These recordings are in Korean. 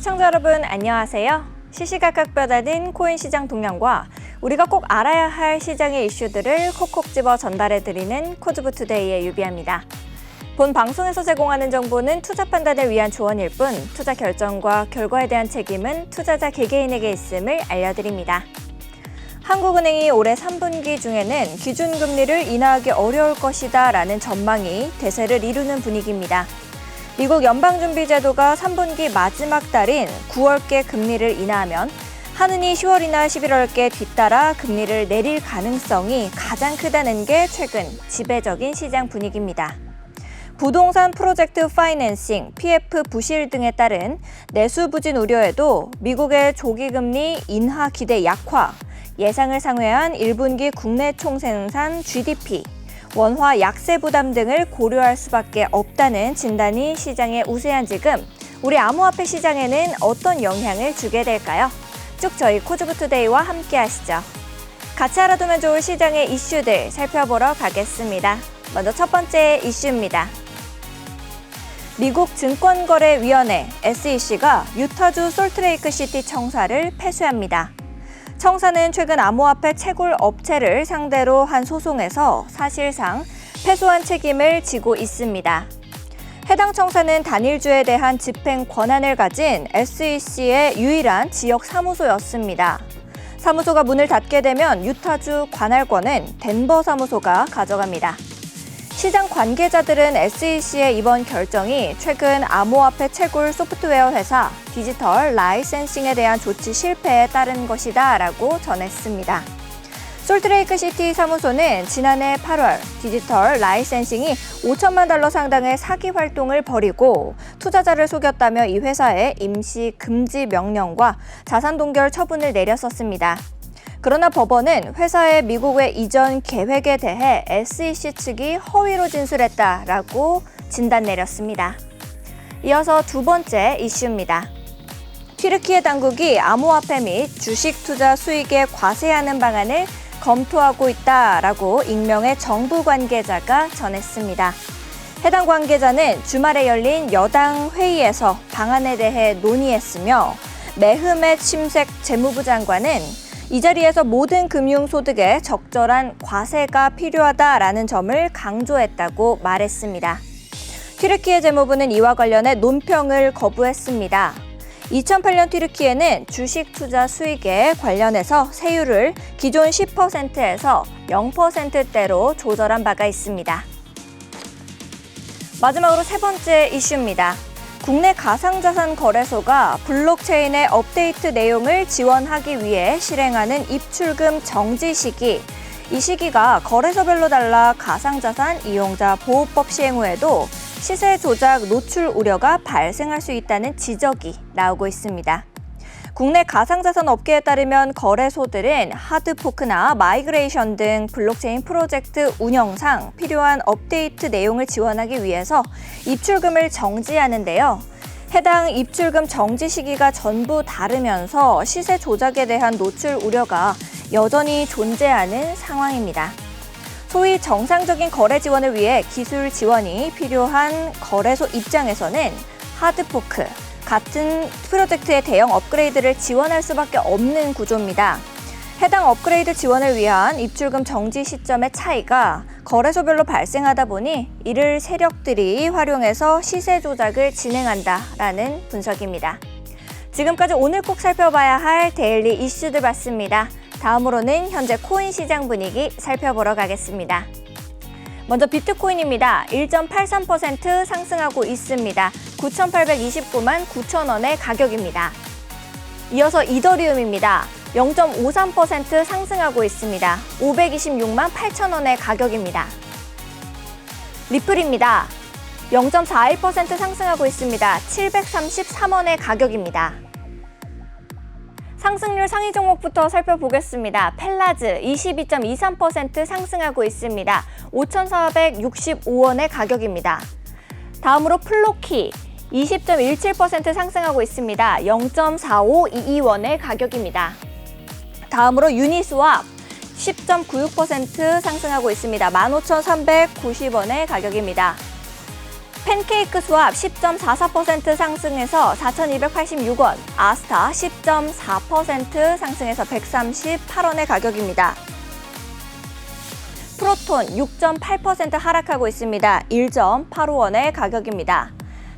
시청자 여러분 안녕하세요. 시시각각 뼈다진 코인 시장 동향과 우리가 꼭 알아야 할 시장의 이슈들을 콕콕 집어 전달해드리는 코즈부투데이의 유비아입니다. 본 방송에서 제공하는 정보는 투자 판단을 위한 조언일 뿐 투자 결정과 결과에 대한 책임은 투자자 개개인에게 있음을 알려드립니다. 한국은행이 올해 3분기 중에는 기준금리를 인하하기 어려울 것이다 라는 전망이 대세를 이루는 분위기입니다. 미국 연방준비제도가 3분기 마지막 달인 9월께 금리를 인하하면 한은이 10월이나 11월께 뒤따라 금리를 내릴 가능성이 가장 크다는 게 최근 지배적인 시장 분위기입니다. 부동산 프로젝트 파이낸싱, PF 부실 등에 따른 내수 부진 우려에도 미국의 조기금리 인하 기대 약화, 예상을 상회한 1분기 국내 총생산 GDP, 원화 약세 부담 등을 고려할 수밖에 없다는 진단이 시장의 우세한 지금 우리 암호화폐 시장에는 어떤 영향을 주게 될까요? 쭉 저희 코즈부투데이와 함께 하시죠. 같이 알아두면 좋을 시장의 이슈들 살펴보러 가겠습니다. 먼저 첫 번째 이슈입니다. 미국 증권거래위원회 SEC가 유타주 솔트레이크시티 청사를 패소합니다. 청사는 최근 암호화폐 채굴 업체를 상대로 한 소송에서 사실상 패소한 책임을 지고 있습니다. 해당 청사는 단일주에 대한 집행 권한을 가진 SEC의 유일한 지역 사무소였습니다. 사무소가 문을 닫게 되면 유타주 관할권은 덴버 사무소가 가져갑니다. 시장 관계자들은 SEC의 이번 결정이 최근 암호화폐 채굴 소프트웨어 회사 디지털 라이센싱에 대한 조치 실패에 따른 것이다 라고 전했습니다. 솔트레이크시티 사무소는 지난해 8월 디지털 라이센싱이 $5천만 상당의 사기 활동을 벌이고 투자자를 속였다며 이 회사에 임시 금지 명령과 자산 동결 처분을 내렸었습니다. 그러나 법원은 회사의 미국 외 이전 계획에 대해 SEC 측이 허위로 진술했다라고 진단 내렸습니다. 이어서 두 번째 이슈입니다. 튀르키예 당국이 암호화폐 및 주식 투자 수익에 과세하는 방안을 검토하고 있다라고 익명의 정부 관계자가 전했습니다. 해당 관계자는 주말에 열린 여당 회의에서 방안에 대해 논의했으며 메흐멧 심색 재무부 장관은 이 자리에서 모든 금융소득에 적절한 과세가 필요하다라는 점을 강조했다고 말했습니다. 튀르키예 재무부는 이와 관련해 논평을 거부했습니다. 2008년 튀르키예는 주식 투자 수익에 관련해서 세율을 기존 10%에서 0%대로 조절한 바가 있습니다. 마지막으로 세 번째 이슈입니다. 국내 가상자산 거래소가 블록체인의 업데이트 내용을 지원하기 위해 실행하는 입출금 정지 시기, 이 시기가 거래소별로 달라 가상자산 이용자 보호법 시행 후에도 시세 조작 노출 우려가 발생할 수 있다는 지적이 나오고 있습니다. 국내 가상자산 업계에 따르면 거래소들은 하드포크나 마이그레이션 등 블록체인 프로젝트 운영상 필요한 업데이트 내용을 지원하기 위해서 입출금을 정지하는데요. 해당 입출금 정지 시기가 전부 다르면서 시세 조작에 대한 노출 우려가 여전히 존재하는 상황입니다. 소위 정상적인 거래 지원을 위해 기술 지원이 필요한 거래소 입장에서는 하드포크, 같은 프로젝트의 대형 업그레이드를 지원할 수밖에 없는 구조입니다. 해당 업그레이드 지원을 위한 입출금 정지 시점의 차이가 거래소별로 발생하다 보니 이를 세력들이 활용해서 시세 조작을 진행한다라는 분석입니다. 지금까지 오늘 꼭 살펴봐야 할 데일리 이슈들 봤습니다. 다음으로는 현재 코인 시장 분위기 살펴보러 가겠습니다. 먼저 비트코인입니다. 1.83% 상승하고 있습니다. 9,829만 9천 원의 가격입니다. 이어서 이더리움입니다. 0.53% 상승하고 있습니다. 526만 8천 원의 가격입니다. 리플입니다. 0.41% 상승하고 있습니다. 733원의 가격입니다. 상승률 상위 종목부터 살펴보겠습니다. 펠라즈 22.23% 상승하고 있습니다. 5,465원의 가격입니다. 다음으로 플로키 20.17% 상승하고 있습니다. 0.4522원의 가격입니다. 다음으로 유니스왑 10.96% 상승하고 있습니다. 15,390원의 가격입니다. 팬케이크 수압 10.44% 상승해서 4,286원, 아스타 10.4% 상승해서 138원의 가격입니다. 프로톤 6.8% 하락하고 있습니다. 1.85원의 가격입니다.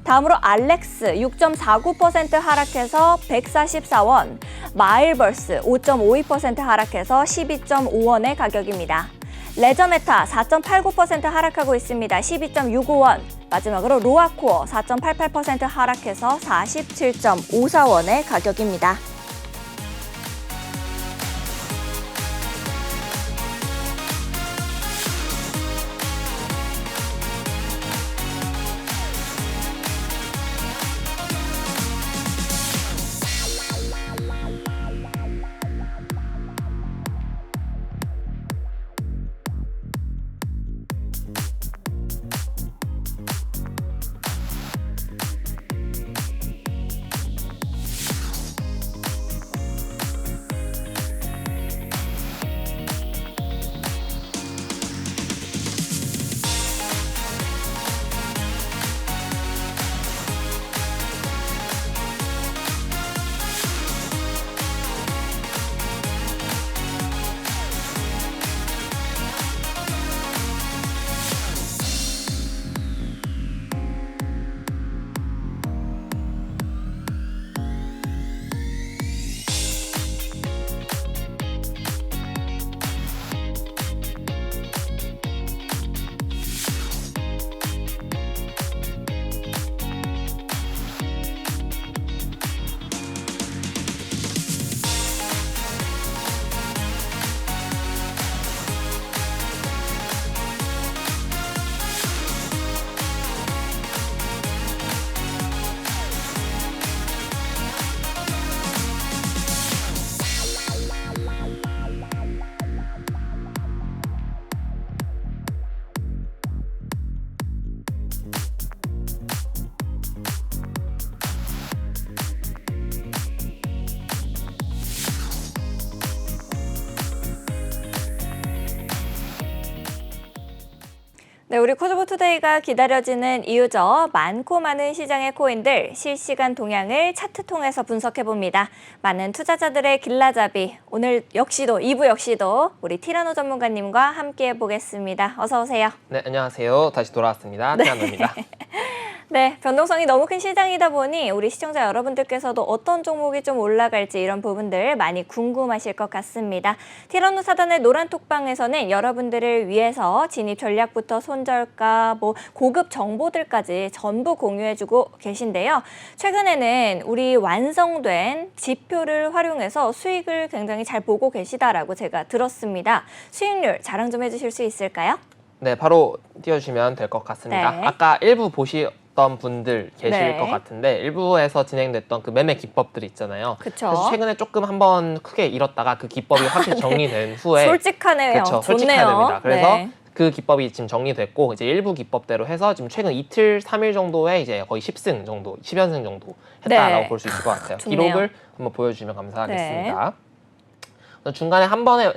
다음으로 알렉스 6.49% 하락해서 144원, 마일버스 5.52% 하락해서 12.5원의 가격입니다. 레저메타 4.89% 하락하고 있습니다. 12.65원. 마지막으로 로아코어 4.88% 하락해서 47.54원의 가격입니다. 네, 우리 코즈모투데이가 기다려지는 이유죠. 많고 많은 시장의 코인들 실시간 동향을 차트 통해서 분석해봅니다. 많은 투자자들의 길라잡이, 오늘 역시도 2부 역시도 우리 티라노 전문가님과 함께 해보겠습니다. 어서 오세요. 네, 안녕하세요. 다시 돌아왔습니다. 티라노입니다. 네, 변동성이 너무 큰 시장이다 보니 우리 시청자 여러분들께서도 어떤 종목이 좀 올라갈지 이런 부분들 많이 궁금하실 것 같습니다. 티라노 사단의 노란 톡방에서는 여러분들을 위해서 진입 전략부터 손절가, 고급 정보들까지 전부 공유해주고 계신데요. 최근에는 우리 완성된 지표를 활용해서 수익을 굉장히 잘 보고 계시다라고 제가 들었습니다. 수익률 자랑 좀 해주실 수 있을까요? 네, 바로 띄워주시면 될 것 같습니다. 네. 아까 일부 보시던 분들 계실 네. 것 같은데 일부에서 진행됐던 그 매매 기법들이 있잖아요. 그쵸. 그래서 최근에 조금 한번 크게 잃었다가 그 기법이 확실히 정리된 후에 솔직하네요. 그렇죠, 좋네요. 솔직해야 됩니다. 그래서 네. 그 기법이 지금 정리됐고 이제 일부 기법대로 해서 지금 최근 이틀, 3일 정도에 이제 거의 10승 정도, 10연승 정도 했다라고 네. 볼 수 있을 것 같아요. 좋네요. 기록을 한번 보여주시면 감사하겠습니다. 중간에 한 번에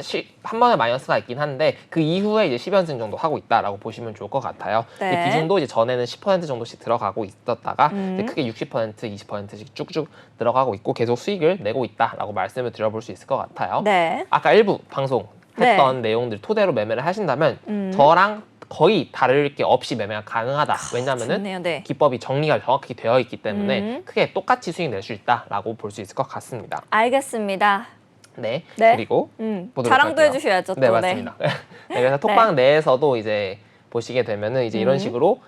마이너스가 있긴 한데 그 이후에 이제 10연승 정도 하고 있다라고 보시면 좋을 것 같아요. 네. 비중도 이제 전에는 10% 정도씩 들어가고 있었다가 이제 크게 60%, 20%씩 쭉쭉 들어가고 있고 계속 수익을 내고 있다라고 말씀을 드려볼 수 있을 것 같아요. 네. 아까 일부 방송했던 내용들 토대로 매매를 하신다면 저랑 거의 다를 게 없이 매매가 가능하다. 왜냐하면은 좋네요. 네. 기법이 정리가 정확히 되어 있기 때문에 크게 똑같이 수익 낼 수 있다라고 볼 수 있을 것 같습니다. 알겠습니다. 네. 네. 그리고 보도록 자랑도 할게요. 해주셔야죠. 또. 네, 맞습니다. 네, 그래서 톡방 내에서도 이제 보시게 되면은 이제 이런 식으로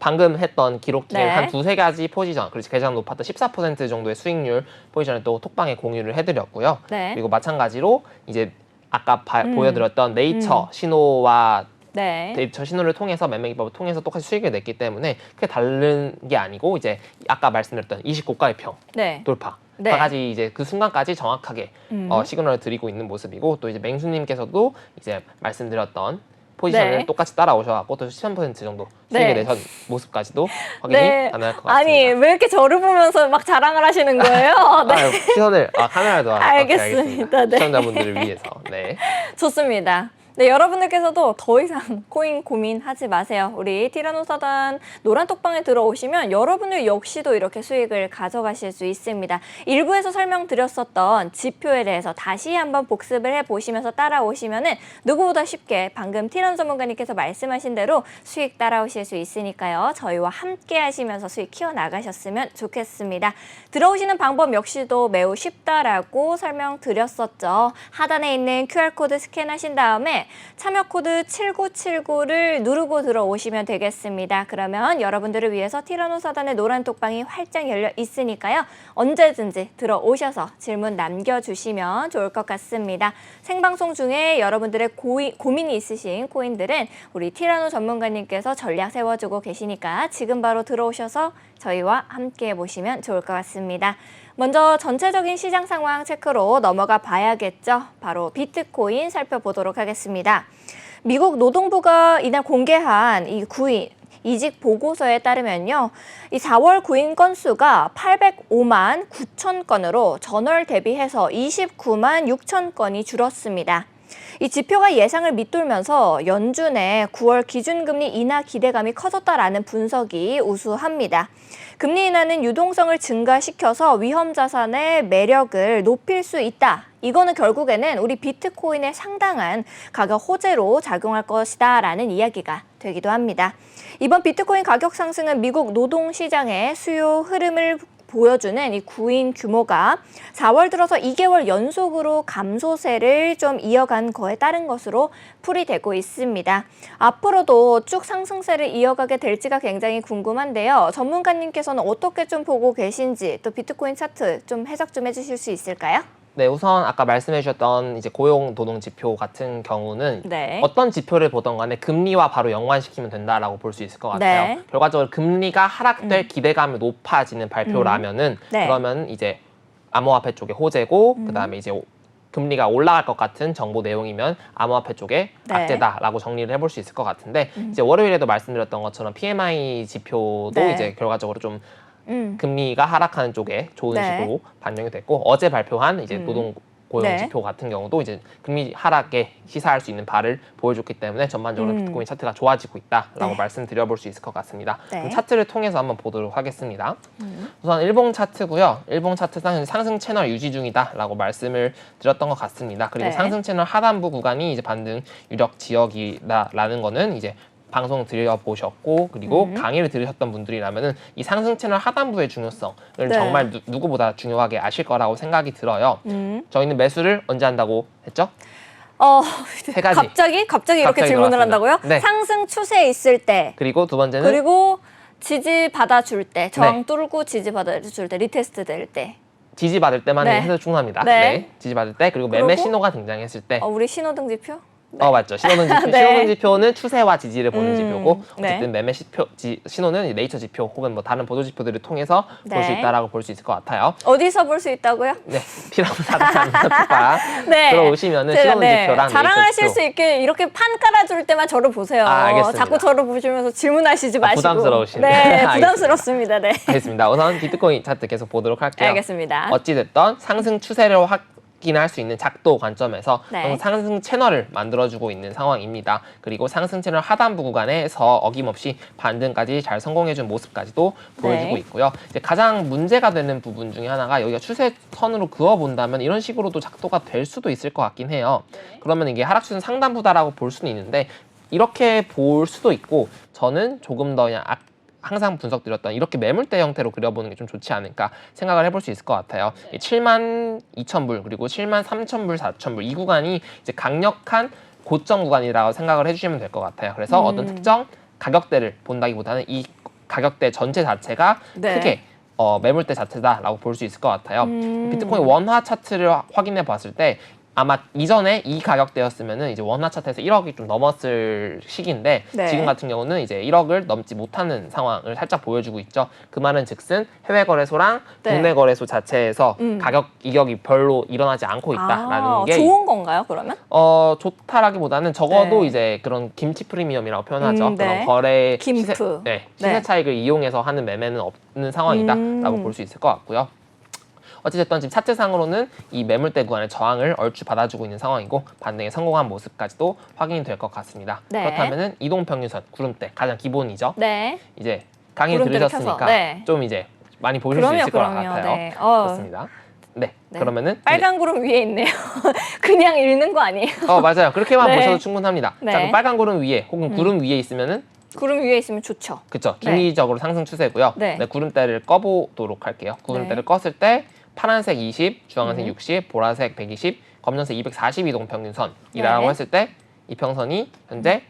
방금 했던 기록들 네. 한 두세 가지 포지션, 그렇지 가장 높았던 14% 정도의 수익률 포지션을 또 톡방에 공유를 해드렸고요. 네. 그리고 마찬가지로 이제 아까 보여드렸던 네이처 신호와 네. 네이처 신호를 통해서 매매 기법을 통해서 똑같이 수익을 냈기 때문에 크게 다른 게 아니고 이제 아까 말씀드렸던 29가의 평 네. 돌파. 네. 까지 이제 그 순간까지 정확하게 시그널을 드리고 있는 모습이고 또 이제 맹수님께서도 이제 말씀드렸던 포지션을 네. 똑같이 따라오셔갖고 또 13% 정도 네. 수익을 내신 모습까지도 확인이 네. 가능할 것 같습니다. 아니, 왜 이렇게 저를 보면서 막 자랑을 하시는 거예요? 네. 시선을 카메라도 알겠습니다. 네. 시청자분들을 위해서. 네. 좋습니다. 네, 여러분들께서도 더 이상 코인 고민하지 마세요. 우리 티라노사단 노란 톡방에 들어오시면 여러분들 역시도 이렇게 수익을 가져가실 수 있습니다. 일부에서 설명드렸었던 지표에 대해서 다시 한번 복습을 해보시면서 따라오시면은 누구보다 쉽게 방금 티라노 전문가님께서 말씀하신 대로 수익 따라오실 수 있으니까요. 저희와 함께 하시면서 수익 키워나가셨으면 좋겠습니다. 들어오시는 방법 역시도 매우 쉽다라고 설명드렸었죠. 하단에 있는 QR코드 스캔하신 다음에 참여 코드 7979를 누르고 들어오시면 되겠습니다. 그러면 여러분들을 위해서 티라노사단의 노란 톡방이 활짝 열려 있으니까요. 언제든지 들어오셔서 질문 남겨주시면 좋을 것 같습니다. 생방송 중에 여러분들의 고민이 있으신 코인들은 우리 티라노 전문가님께서 전략 세워주고 계시니까 지금 바로 들어오셔서 저희와 함께 보시면 좋을 것 같습니다. 먼저 전체적인 시장 상황 체크로 넘어가 봐야겠죠. 바로 비트코인 살펴보도록 하겠습니다. 미국 노동부가 이날 공개한 이 이직 보고서에 따르면요. 이 4월 구인 건수가 805만 9천 건으로 전월 대비해서 29만 6천 건이 줄었습니다. 이 지표가 예상을 밑돌면서 연준의 9월 기준금리 인하 기대감이 커졌다라는 분석이 우수합니다. 금리 인하는 유동성을 증가시켜서 위험 자산의 매력을 높일 수 있다. 이거는 결국에는 우리 비트코인의 상당한 가격 호재로 작용할 것이다라는 이야기가 되기도 합니다. 이번 비트코인 가격 상승은 미국 노동시장의 수요 흐름을 보여주는 이 구인 규모가 4월 들어서 2개월 연속으로 감소세를 좀 이어간 거에 따른 것으로 풀이되고 있습니다. 앞으로도 쭉 상승세를 이어가게 될지가 굉장히 궁금한데요. 전문가님께서는 어떻게 좀 보고 계신지 또 비트코인 차트 좀 해석 좀 해주실 수 있을까요? 네, 우선 아까 말씀해 주셨던 이제 고용 노동 지표 같은 경우는 네. 어떤 지표를 보던 간에 금리와 바로 연관시키면 된다라고 볼 수 있을 것 같아요. 네. 결과적으로 금리가 하락될 기대감이 높아지는 발표라면은 네. 그러면 이제 암호화폐 쪽에 호재고 그다음에 이제 금리가 올라갈 것 같은 정보 내용이면 암호화폐 쪽에 네. 악재다라고 정리를 해볼 수 있을 것 같은데 이제 월요일에도 말씀드렸던 것처럼 PMI 지표도 네. 이제 결과적으로 좀 금리가 하락하는 쪽에 좋은 식으로 반영이 됐고 어제 발표한 이제 노동 고용 네. 지표 같은 경우도 이제 금리 하락에 시사할 수 있는 바를 보여줬기 때문에 전반적으로 비트코인 차트가 좋아지고 있다라고 네. 말씀드려볼 수 있을 것 같습니다. 네. 그럼 차트를 통해서 한번 보도록 하겠습니다. 우선 일봉 차트고요. 일봉 차트상 상승 채널 유지 중이다라고 말씀을 드렸던 것 같습니다. 그리고 네. 상승 채널 하단부 구간이 이제 반등 유력 지역이다라는 거는 이제 방송 들여보셨고 그리고 강의를 들으셨던 분들이라면은 이 상승 채널 하단부의 중요성을 네. 정말 누구보다 중요하게 아실 거라고 생각이 들어요. 저희는 매수를 언제 한다고 했죠? 세 가지. 갑자기 이렇게 질문을 들어왔습니다. 한다고요? 네. 상승 추세에 있을 때, 그리고 두 번째는 그리고 지지 받아줄 때, 저항 네. 뚫고 지지 받아줄 때, 리테스트 될 때. 지지받을 때만 네. 해서 충분합니다. 네. 지지받을 때 그리고 매매 그리고? 신호가 등장했을 때 우리 신호등 지표? 맞죠. 신호등 지표. 네. 신호등 지표는 추세와 지지를 보는 지표고 어쨌든 네. 매매 신호는 네이처 지표 혹은 뭐 다른 보도 지표들을 통해서 볼 수 네. 있다라고 볼 수 있을 것 같아요. 어디서 볼 수 있다고요? 네, 피라미드 톡방 네. 들어오시면은 제가 신호등 지표랑 자랑하실 네이처 수 있게 이렇게 판 깔아줄 때만 저를 보세요. 알겠습니다. 자꾸 저를 보시면서 질문하시지 마시고. 부담스러우시네. 네, 알겠습니다. 부담스럽습니다. 네. 알겠습니다. 우선 비트코인 차트 계속 보도록 할게요. 알겠습니다. 어찌됐던 상승 추세를 확인할 수 있는 작도 관점에서 네. 상승 채널을 만들어주고 있는 상황입니다. 그리고 상승 채널 하단부 구간에서 어김없이 반등까지 잘 성공해준 모습까지도 보여주고 네. 있고요. 이제 가장 문제가 되는 부분 중에 하나가 여기가 추세선으로 그어본다면 이런 식으로도 작도가 될 수도 있을 것 같긴 해요. 그러면 이게 하락 추세는 상단부다라고 볼 수는 있는데 이렇게 볼 수도 있고 저는 조금 더 그냥 항상 분석드렸던 이렇게 매물대 형태로 그려보는 게 좀 좋지 않을까 생각을 해볼 수 있을 것 같아요. 72,000불 그리고 73,000불, 4,000불 이 구간이 이제 강력한 고점 구간이라고 생각을 해주시면 될 것 같아요. 그래서 어떤 특정 가격대를 본다기보다는 이 가격대 전체 자체가 네. 크게 매물대 자체다라고 볼 수 있을 것 같아요. 비트코인 원화 차트를 확인해 봤을 때 아마 이전에 이 가격대였으면은 이제 원화 차트에서 1억이 좀 넘었을 시기인데 네. 지금 같은 경우는 이제 1억을 넘지 못하는 상황을 살짝 보여주고 있죠. 그 말은 즉슨 해외 거래소랑 네. 국내 거래소 자체에서 가격 이격이 별로 일어나지 않고 있다라는 게 좋은 건가요, 그러면? 좋다라기보다는 적어도 네. 이제 그런 김치 프리미엄이라고 표현하죠. 네. 그런 거래 김프. 시세 네. 차익을 이용해서 하는 매매는 없는 상황이다라고 볼 수 있을 것 같고요. 어찌됐든 지금 차트상으로는 이 매물대 구간의 저항을 얼추 받아주고 있는 상황이고 반등에 성공한 모습까지도 확인이 될 것 같습니다. 네. 그렇다면은 이동평균선, 구름대 가장 기본이죠. 네. 이제 강의 구름대를 들으셨으니까 켜서, 네. 좀 이제 많이 보실 수 있을 것 같아요. 네. 그렇습니다. 네. 네. 그러면은 빨간 구름 위에 있네요. 그냥 읽는 거 아니에요? 맞아요. 그렇게만 네. 보셔도 충분합니다. 네. 자, 그럼 빨간 구름 위에 혹은 구름 위에 있으면은 구름 위에 있으면 좋죠. 그쵸. 네. 중기적으로 상승 추세고요. 네. 네, 구름대를 꺼보도록 할게요. 구름대를 껐을 때 파란색 20, 주황색 60, 보라색 120, 검정색 240 이동평균선이라고 네. 했을 때 이평선이 현재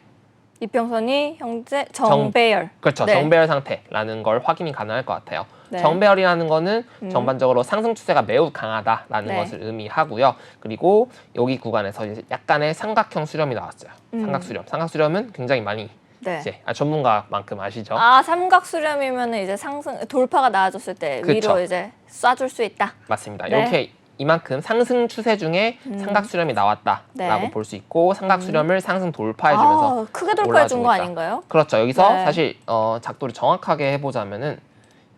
이평선이 현재 정배열. 그렇죠. 네. 정배열 상태라는 걸 확인이 가능할 것 같아요. 네. 정배열이라는 거는 전반적으로 상승 추세가 매우 강하다라는 네. 것을 의미하고요. 그리고 여기 구간에서 이제 약간의 삼각형 수렴이 나왔어요. 삼각수렴. 삼각수렴은 굉장히 많이 네. 이제 전문가만큼 아시죠? 아, 삼각 수렴이면 이제 상승 돌파가 나아졌을 때 그쵸. 위로 이제 쏴줄 수 있다. 맞습니다. 네. 이렇게 이만큼 상승 추세 중에 삼각수렴이 나왔다라고 네. 볼 수 있고 삼각수렴을 상승 돌파해주면서 아, 크게 돌파해 준 거 올라주고 있다. 아닌가요? 그렇죠. 여기서 네. 사실 작도를 정확하게 해보자면은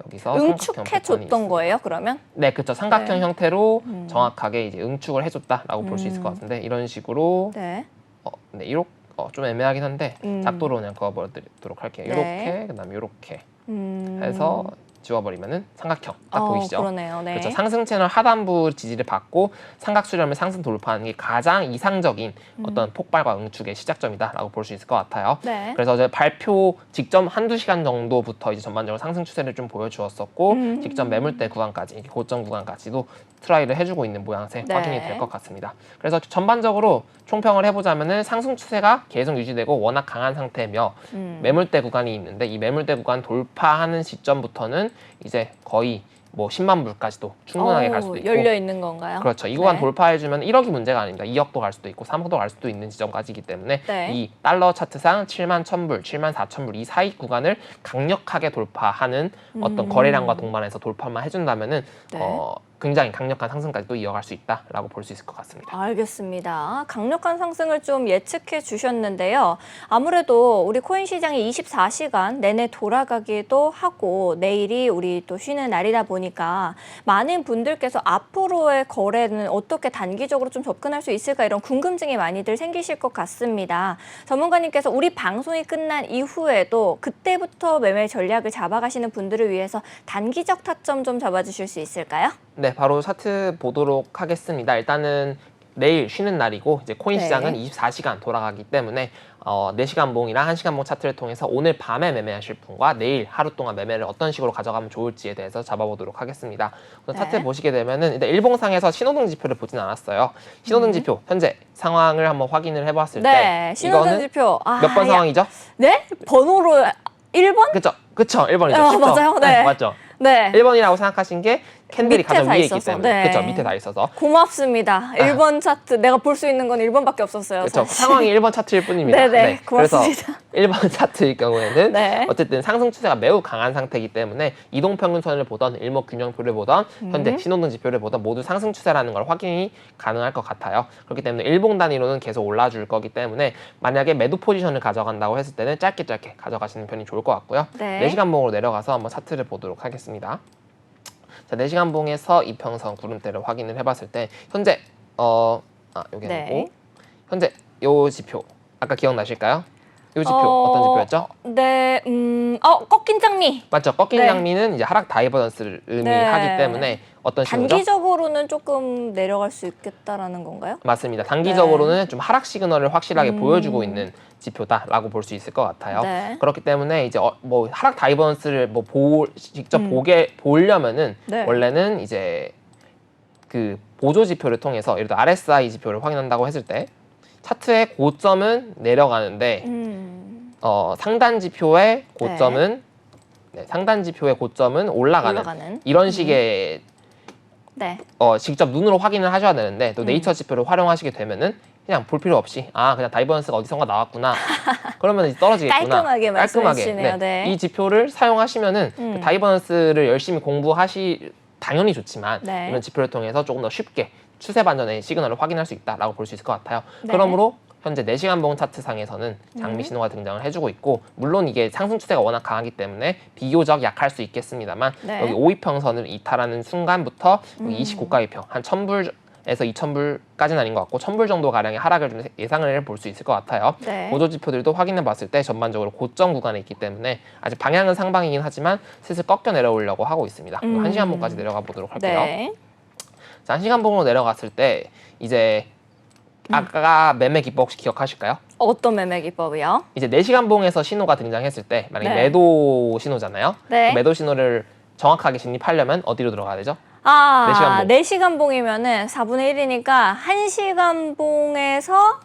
여기서 삼각형 응축해 패턴이 줬던 있습니다. 거예요, 그러면? 네, 그렇죠. 삼각형 네. 형태로 정확하게 이제 응축을 해줬다라고 볼 수 있을 것 같은데 이런 식으로 네. 네, 이렇게 좀 애매하긴 한데 작도로 그냥 그어버리도록 할게요. 네. 이렇게 그다음에 이렇게 음. 해서 지워버리면은 삼각형 딱 보이시죠? 그러네요. 네. 그렇죠. 상승 채널 하단부 지지를 받고 삼각 수렴을 상승 돌파하는 게 가장 이상적인 어떤 폭발과 응축의 시작점이다라고 볼 수 있을 것 같아요. 네. 그래서 이제 발표 직전 한두 시간 정도부터 이제 전반적으로 상승 추세를 좀 보여주었었고 직전 매물대 구간까지 고점 구간까지도 트라이를 해주고 있는 모양새 네. 확인이 될 것 같습니다. 그래서 전반적으로 총평을 해보자면은 상승 추세가 계속 유지되고 워낙 강한 상태며 매물대 구간이 있는데 이 매물대 구간 돌파하는 시점부터는 이제 거의 뭐 10만 불까지도 충분하게 갈 수도 있고 열려 있는 건가요? 그렇죠. 이 구간 네. 돌파해주면 1억이 문제가 아닙니다. 2억도 갈 수도 있고 3억도 갈 수도 있는 지점까지이기 때문에 네. 이 달러 차트상 7만 1,000불, 7만 4,000불 이 사이 구간을 강력하게 돌파하는 어떤 거래량과 동반해서 돌파만 해준다면은 네. 굉장히 강력한 상승까지도 이어갈 수 있다라고 볼 수 있을 것 같습니다. 알겠습니다. 강력한 상승을 좀 예측해 주셨는데요. 아무래도 우리 코인 시장이 24시간 내내 돌아가기도 하고 내일이 우리 또 쉬는 날이다 보니까 많은 분들께서 앞으로의 거래는 어떻게 단기적으로 좀 접근할 수 있을까 이런 궁금증이 많이들 생기실 것 같습니다. 전문가님께서 우리 방송이 끝난 이후에도 그때부터 매매 전략을 잡아가시는 분들을 위해서 단기적 타점 좀 잡아주실 수 있을까요? 네, 바로 차트 보도록 하겠습니다. 일단은 내일 쉬는 날이고 이제 코인 네. 시장은 24시간 돌아가기 때문에 4시간 봉이랑 1시간 봉 차트를 통해서 오늘 밤에 매매하실 분과 내일 하루 동안 매매를 어떤 식으로 가져가면 좋을지에 대해서 잡아보도록 하겠습니다. 우선 네. 차트 보시게 되면은 일단 일봉상에서 신호등 지표를 보진 않았어요. 신호등 지표 현재 상황을 한번 확인을 해봤을 때 네, 신호등 이거는 지표. 몇 번 상황이죠? 네? 번호로 1번? 그쵸, 1번이죠. 맞아요. 네. 맞죠. 네. 1번이라고 생각하신 게 캔들이 밑에 가장 다 위에 있기 있어서. 때문에 네. 그쵸, 밑에 다 있어서 고맙습니다. 1번 차트 내가 볼 수 있는 건 1번밖에 없었어요. 그렇죠. 사실. 상황이 1번 차트일 뿐입니다. 네네, 그래서 고맙습니다. 1번 차트일 경우에는 네. 어쨌든 상승 추세가 매우 강한 상태이기 때문에 이동평균선을 보던 일목균형표를 보던 현재 신호등 지표를 보던 모두 상승 추세라는 걸 확인이 가능할 것 같아요. 그렇기 때문에 일봉 단위로는 계속 올라줄 거기 때문에 만약에 매도 포지션을 가져간다고 했을 때는 짧게 가져가시는 편이 좋을 것 같고요. 네. 4시간 봉으로 내려가서 한번 차트를 보도록 하겠습니다. 자, 4시간 봉에서 이평선 구름대를 확인을 해봤을 때 현재 여기 네. 아니고 현재 요 지표 아까 기억나실까요? 요 지표 어떤 지표였죠? 네, 꺾인 장미. 맞죠? 꺾인 네. 장미는 이제 하락 다이버전스를 의미하기 네. 때문에 어떤 신호죠? 단기적으로는 조금 내려갈 수 있겠다라는 건가요? 맞습니다. 단기적으로는 네. 좀 하락 시그널을 확실하게 보여주고 있는 지표다라고 볼 수 있을 것 같아요. 네. 그렇기 때문에 이제 뭐 하락 다이버전스를 뭐 직접 보려면은 네. 원래는 이제 그 보조 지표를 통해서 예를 들어 RSI 지표를 확인한다고 했을 때 차트의 고점은 내려가는데 상단 지표의 고점은 상단 지표의 고점은 올라가는. 이런 식의 네. 직접 눈으로 확인을 하셔야 되는데 또 네이처 지표를 활용하시게 되면은 그냥 볼 필요 없이 그냥 다이버전스가 어디선가 나왔구나 그러면 이제 떨어지겠구나 깔끔하게 말씀해 주시네요. 네. 이 지표를 사용하시면은 그 다이버전스를 열심히 당연히 좋지만 네. 이런 지표를 통해서 조금 더 쉽게 추세 반전의 시그널을 확인할 수 있다라고 볼 수 있을 것 같아요. 네. 그러므로 현재 4시간 봉 차트상에서는 장미 신호가 등장을 해주고 있고, 물론 이게 상승 추세가 워낙 강하기 때문에 비교적 약할 수 있겠습니다만 네. 여기 5위평선을 이탈하는 순간부터 여기 29가위평 한 1000불에서 2000불까지는 아닌 것 같고 1000불 정도 가량의 하락을 좀 예상을 해볼 수 있을 것 같아요. 네. 보조 지표들도 확인해 봤을 때 전반적으로 고점 구간에 있기 때문에 아직 방향은 상방이긴 하지만 슬슬 꺾여 내려오려고 하고 있습니다. 1시간 봉까지 내려가 보도록 할게요. 네. 자, 1시간 봉으로 내려갔을 때 이제 아까 매매 기법 혹시 기억하실까요? 어떤 매매 기법이요? 이제 4시간 봉에서 신호가 등장했을 때 만약에 네. 매도 신호잖아요. 네. 그 매도 신호를 정확하게 진입하려면 어디로 들어가야 되죠? 아, 4시간 봉. 4시간 봉이면은 4분의 1이니까 1시간 봉에서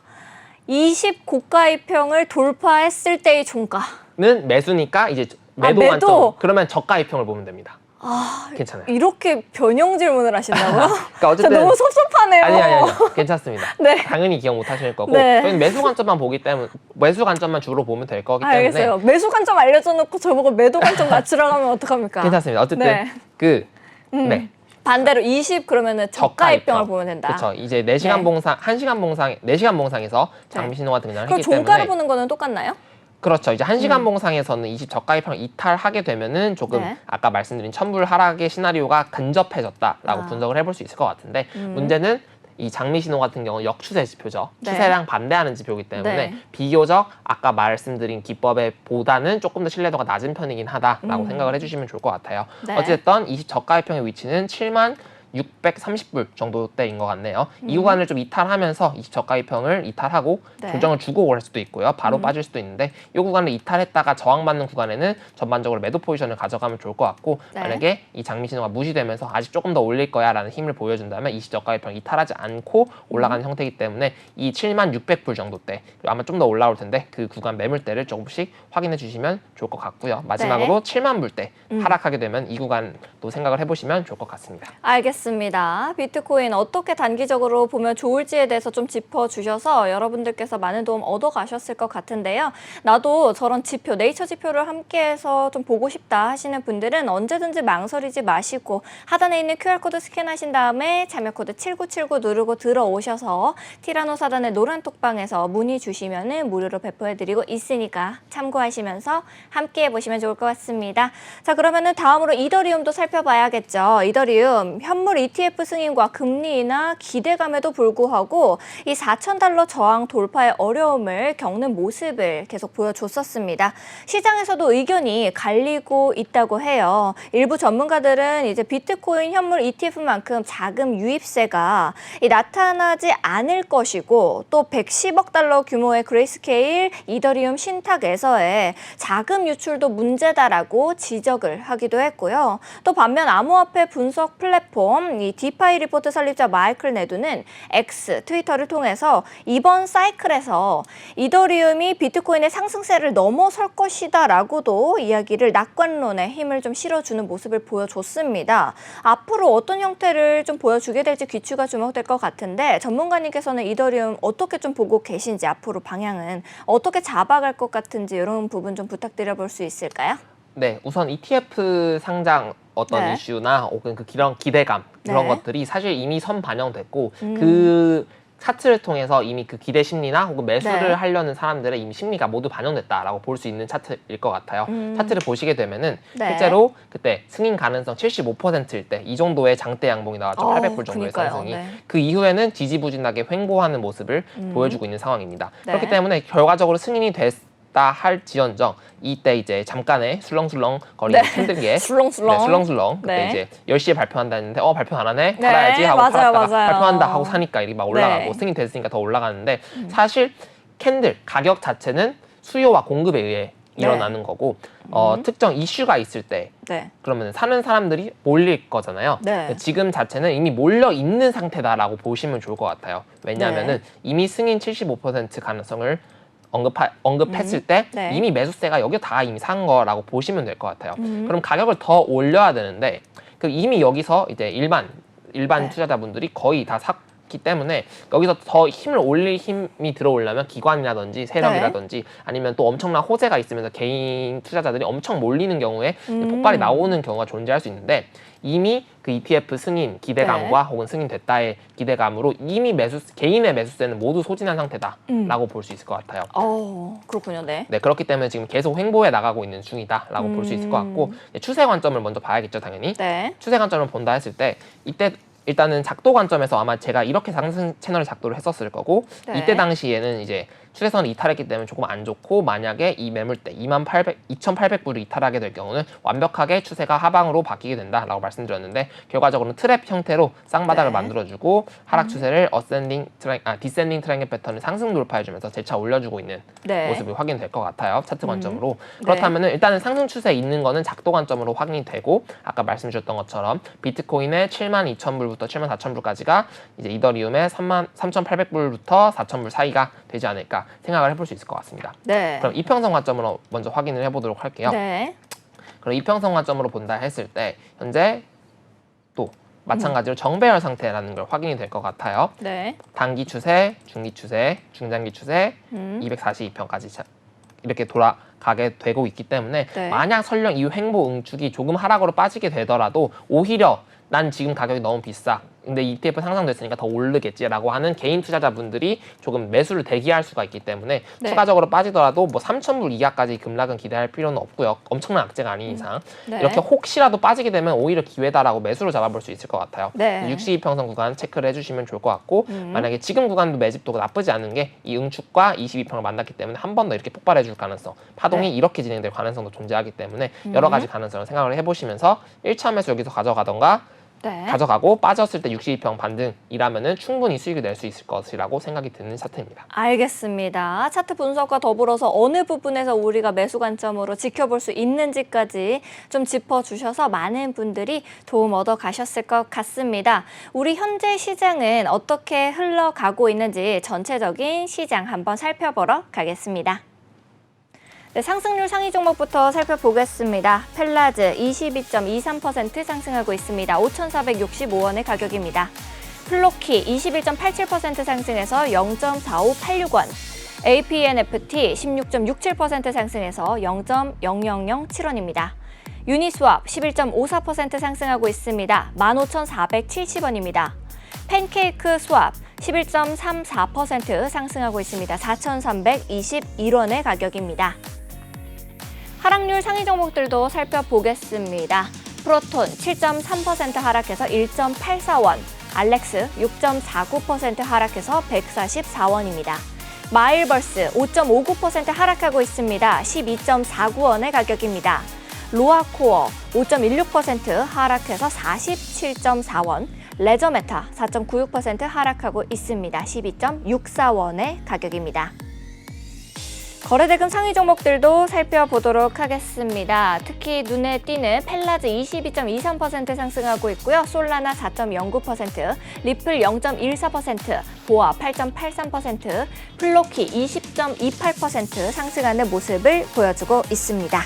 20 고가이평을 돌파했을 때의 종가. 는 매수니까 이제 매도 매도. 관점. 그러면 저가이평을 보면 됩니다. 아, 괜찮아요. 이렇게 변형 질문을 하신다고요? 그러니까 저 어쨌든 너무 섭섭하네요. 아니 괜찮습니다. 네. 당연히 기억 못 하실 거고 네. 저희는 매수 관점만 보기 때문에 매수 관점만 주로 보면 될 거기 때문에 알겠어요. 매수 관점 알려줘 놓고 저보고 매도 관점 낮추라고 하면 어떡합니까? 괜찮습니다. 어쨌든 네. 네. 반대로 20 그러면은 저가입평을 보면 된다. 그렇죠. 이제 4시간 네. 봉상, 1시간 봉상, 4시간 봉상에서 장미 신호가 등장을 그럼 했기 종가를 때문에 보는 거는 똑같나요? 그렇죠. 이제 1시간 봉상에서는 20 저가입평 이탈하게 되면은 조금 네. 아까 말씀드린 1000불 하락의 시나리오가 근접해졌다라고 분석을 해볼 수 있을 것 같은데 문제는 이 장미 신호 같은 경우는 역추세 지표죠. 네. 추세랑 반대하는 지표이기 때문에 네. 비교적 아까 말씀드린 기법에 보다는 조금 더 신뢰도가 낮은 편이긴 하다라고 생각을 해주시면 좋을 것 같아요. 네. 어쨌든 20 저가입평의 위치는 7만 630불 정도대인 것 같네요. 이 구간을 좀 이탈하면서 20 저가이평을 이탈하고 네. 조정을 주고 올 수도 있고요. 바로 빠질 수도 있는데 이 구간을 이탈했다가 저항받는 구간에는 전반적으로 매도 포지션을 가져가면 좋을 것 같고 네. 만약에 이 장미 신호가 무시되면서 아직 조금 더 올릴 거야 라는 힘을 보여준다면 20 저가이평 이탈하지 않고 올라가는 형태이기 때문에 이 7만 600불 정도대 아마 좀 더 올라올 텐데 그 구간 매물대를 조금씩 확인해 주시면 좋을 것 같고요. 마지막으로 7만 불대 하락하게 되면 이 구간도 생각을 해보시면 좋을 것 같습니다. 알겠습니다. 비트코인 어떻게 단기적으로 보면 좋을지에 대해서 좀 짚어주셔서 여러분들께서 많은 도움 얻어가셨을 것 같은데요. 나도 저런 지표, 네이처 지표를 함께해서 좀 보고 싶다 하시는 분들은 언제든지 망설이지 마시고 하단에 있는 QR코드 스캔하신 다음에 참여 코드 7979 누르고 들어오셔서 티라노 사단의 노란 톡방에서 문의 주시면 무료로 배포해드리고 있으니까 참고하시면서 함께해보시면 좋을 것 같습니다. 자, 그러면은 다음으로 이더리움도 살펴봐야겠죠. 이더리움 현물 ETF 승인과 금리 인하 기대감에도 불구하고 이 4,000달러 저항 돌파의 어려움을 겪는 모습을 계속 보여줬었습니다. 시장에서도 의견이 갈리고 있다고 해요. 일부 전문가들은 이제 비트코인 현물 ETF만큼 자금 유입세가 나타나지 않을 것이고 또 110억 달러 규모의 그레이스케일 이더리움 신탁에서의 자금 유출도 문제다라고 지적을 하기도 했고요. 또 반면 암호화폐 분석 플랫폼 이 디파이 리포트 설립자 마이클 네두는 X 트위터를 통해서 이번 사이클에서 이더리움이 비트코인의 상승세를 넘어설 것이다라고도 이야기를 낙관론에 힘을 좀 실어주는 모습을 보여줬습니다. 앞으로 어떤 형태를 좀 보여주게 될지 귀추가 주목될 것 같은데 전문가님께서는 이더리움 어떻게 좀 보고 계신지 앞으로 방향은 어떻게 잡아갈 것 같은지 이런 부분 좀 부탁드려 볼 수 있을까요? 네, 우선 ETF 상장 어떤 네. 이슈나 혹은 그 그런 기대감 그런 네. 것들이 사실 이미 선 반영됐고 그 차트를 통해서 이미 그 기대 심리나 혹은 매수를 네. 하려는 사람들의 이미 심리가 모두 반영됐다라고 볼 수 있는 차트일 것 같아요. 차트를 보시게 되면은 네. 실제로 그때 승인 가능성 75%일 때 이 정도의 장대 양봉이 나왔죠. 800불 정도의 그러니까요. 상승이. 네. 그 이후에는 지지부진하게 횡보하는 모습을 보여주고 있는 상황입니다. 네. 그렇기 때문에 결과적으로 승인이 됐다 할지언정 이때 이제 잠깐의 술렁술렁 거리는 네. 힘들게 술렁술렁. 네, 술렁술렁 그때 네. 이제 10시에 발표한다 했는데 발표 안 하네? 네, 팔아야지 하고 맞아요, 팔았다가 맞아요. 발표한다 하고 사니까 이게 막 올라가고 네. 승인 됐으니까 더 올라가는데 사실 캔들 가격 자체는 수요와 공급에 의해 일어나는 거고 특정 이슈가 있을 때 네. 그러면 사는 사람들이 몰릴 거잖아요. 네. 지금 자체는 이미 몰려 있는 상태다라고 보시면 좋을 것 같아요. 왜냐하면은 이미 승인 75% 가능성을 언급했을 때 네. 이미 매수세가 여기 다 이미 산 거라고 보시면 될 것 같아요. 그럼 가격을 더 올려야 되는데 그 이미 여기서 이제 일반 네. 투자자분들이 거의 다 많기 때문에 여기서 더 힘을 올릴 힘이 들어오려면 기관이라든지 세력이라든지 아니면 또 엄청난 호재가 있으면서 개인 투자자들이 엄청 몰리는 경우에 폭발이 나오는 경우가 존재할 수 있는데 이미 그 ETF 승인 기대감과 혹은 승인됐다의 기대감으로 이미 개인의 매수세는 모두 소진한 상태다라고 볼 수 있을 것 같아요. 그렇군요. 네. 네, 그렇기 때문에 지금 계속 횡보해 나가고 있는 중이다라고 볼 수 있을 것 같고 추세 관점을 먼저 봐야겠죠, 당연히. 네. 추세 관점을 본다 했을 때 이때 일단은 작도 관점에서 아마 제가 이렇게 상승 채널 작도를 했었을 거고 네. 이때 당시에는 이제 추세선을 이탈했기 때문에 조금 안 좋고 만약에 이 매물대 2,800불을 이탈하게 될 경우는 완벽하게 추세가 하방으로 바뀌게 된다라고 말씀드렸는데 결과적으로는 트랩 형태로 쌍바닥을 네. 만들어주고 하락 추세를 디센딩 트라이앵글 패턴을 상승 돌파해주면서 재차 올려주고 있는 네. 모습이 확인될 것 같아요. 차트 관점으로. 그렇다면 일단은 상승 추세에 있는 거는 작도 관점으로 확인이 되고 아까 말씀 주셨던 것처럼 비트코인의 72,000불부터 74,000불까지가 이제 이더리움의 3,800불부터 4,000불 사이가 되지 않을까 생각을 해볼 수 있을 것 같습니다. 네. 그럼 이평선 관점으로 먼저 확인을 해보도록 할게요. 네. 그럼 이평선 관점으로 본다 했을 때 현재 또 마찬가지로 정배열 상태라는 걸 확인이 될 것 같아요. 네. 단기 추세, 중기 추세, 중장기 추세, 242평까지 이렇게 돌아가게 되고 있기 때문에 네. 만약 설령 이 횡보 응축이 조금 하락으로 빠지게 되더라도 오히려 난 지금 가격이 너무 비싸. 근데 ETF 상승됐으니까 더 오르겠지라고 하는 개인 투자자분들이 조금 매수를 대기할 수가 있기 때문에 네. 추가적으로 빠지더라도 뭐 3,000불 이하까지 급락은 기대할 필요는 없고요. 엄청난 악재가 아닌 이상. 네. 이렇게 혹시라도 빠지게 되면 오히려 기회다라고 매수로 잡아볼 수 있을 것 같아요. 네. 62평선 구간 체크를 해주시면 좋을 것 같고 만약에 지금 구간도 매집도가 나쁘지 않은 게 이 응축과 22평을 만났기 때문에 한 번 더 이렇게 폭발해 줄 가능성, 파동이 네. 이렇게 진행될 가능성도 존재하기 때문에 여러 가지 가능성을 생각을 해보시면서 1차 매수 여기서 가져가던가 네. 가져가고 빠졌을 때 62평 반등이라면은 충분히 수익을 낼 수 있을 것이라고 생각이 드는 차트입니다. 알겠습니다. 차트 분석과 더불어서 어느 부분에서 우리가 매수 관점으로 지켜볼 수 있는지까지 좀 짚어주셔서 많은 분들이 도움 얻어 가셨을 것 같습니다. 우리 현재 시장은 어떻게 흘러가고 있는지 전체적인 시장 한번 살펴보러 가겠습니다. 네, 상승률 상위 종목부터 살펴보겠습니다. 펠라즈 22.23% 상승하고 있습니다. 5,465원의 가격입니다. 플로키 21.87% 상승해서 0.4586원. APNFT 16.67% 상승해서 0.0007원입니다. 유니스왑 11.54% 상승하고 있습니다. 15,470원입니다. 팬케이크 스왑 11.34% 상승하고 있습니다. 4,321원의 가격입니다. 하락률 상위 종목들도 살펴보겠습니다. 프로톤 7.3% 하락해서 1.84원, 알렉스 6.49% 하락해서 144원입니다. 마일버스 5.59% 하락하고 있습니다. 12.49원의 가격입니다. 로아코어 5.16% 하락해서 47.4원, 레저메타 4.96% 하락하고 있습니다. 12.64원의 가격입니다. 거래대금 상위 종목들도 살펴보도록 하겠습니다. 특히 눈에 띄는 펠라즈 22.23% 상승하고 있고요. 솔라나 4.09%, 리플 0.14%, 보아 8.83%, 플로키 20.28% 상승하는 모습을 보여주고 있습니다.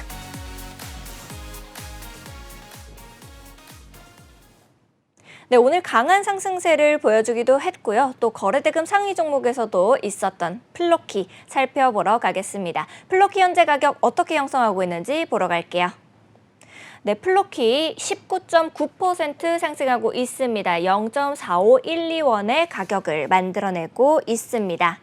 네, 오늘 강한 상승세를 보여주기도 했고요. 또 거래대금 상위 종목에서도 있었던 플로키 살펴보러 가겠습니다. 플로키 현재 가격 어떻게 형성하고 있는지 보러 갈게요. 네, 플로키 19.9% 상승하고 있습니다. 0.4512원의 가격을 만들어내고 있습니다.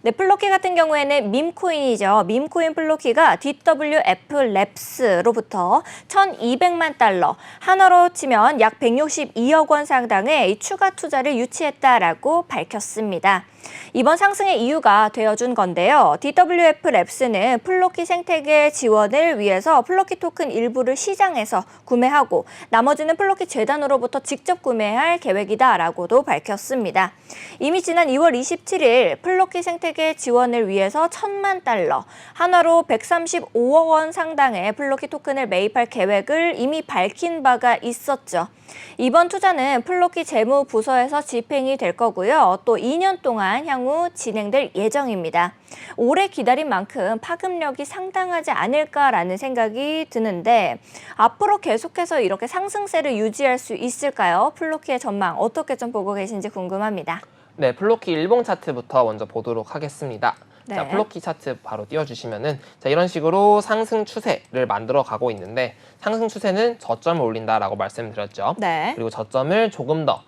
네, 플로키 같은 경우에는 밈코인이죠. 밈코인 플로키가 DWF 랩스로부터 1,200만 달러, 하나로 치면 약 162억 원 상당의 추가 투자를 유치했다라고 밝혔습니다. 이번 상승의 이유가 되어준 건데요. DWF 랩스는 플로키 생태계 지원을 위해서 플로키 토큰 일부를 시장에서 구매하고 나머지는 플로키 재단으로부터 직접 구매할 계획이다라고도 밝혔습니다. 이미 지난 2월 27일 플로키 생태계 생태계 지원을 위해서 1,000만 달러, 한화로 135억 원 상당의 플로키 토큰을 매입할 계획을 이미 밝힌 바가 있었죠. 이번 투자는 플로키 재무부서에서 집행이 될 거고요. 또 2년 동안 향후 진행될 예정입니다. 오래 기다린 만큼 파급력이 상당하지 않을까라는 생각이 드는데 앞으로 계속해서 이렇게 상승세를 유지할 수 있을까요? 플로키의 전망 어떻게 좀 보고 계신지 궁금합니다. 네, 플로키 일봉 차트부터 먼저 보도록 하겠습니다. 네. 자, 플로키 차트 바로 띄워주시면은 자, 이런 식으로 상승 추세를 만들어 가고 있는데 상승 추세는 저점을 올린다라고 말씀드렸죠. 네. 그리고 저점을 조금 더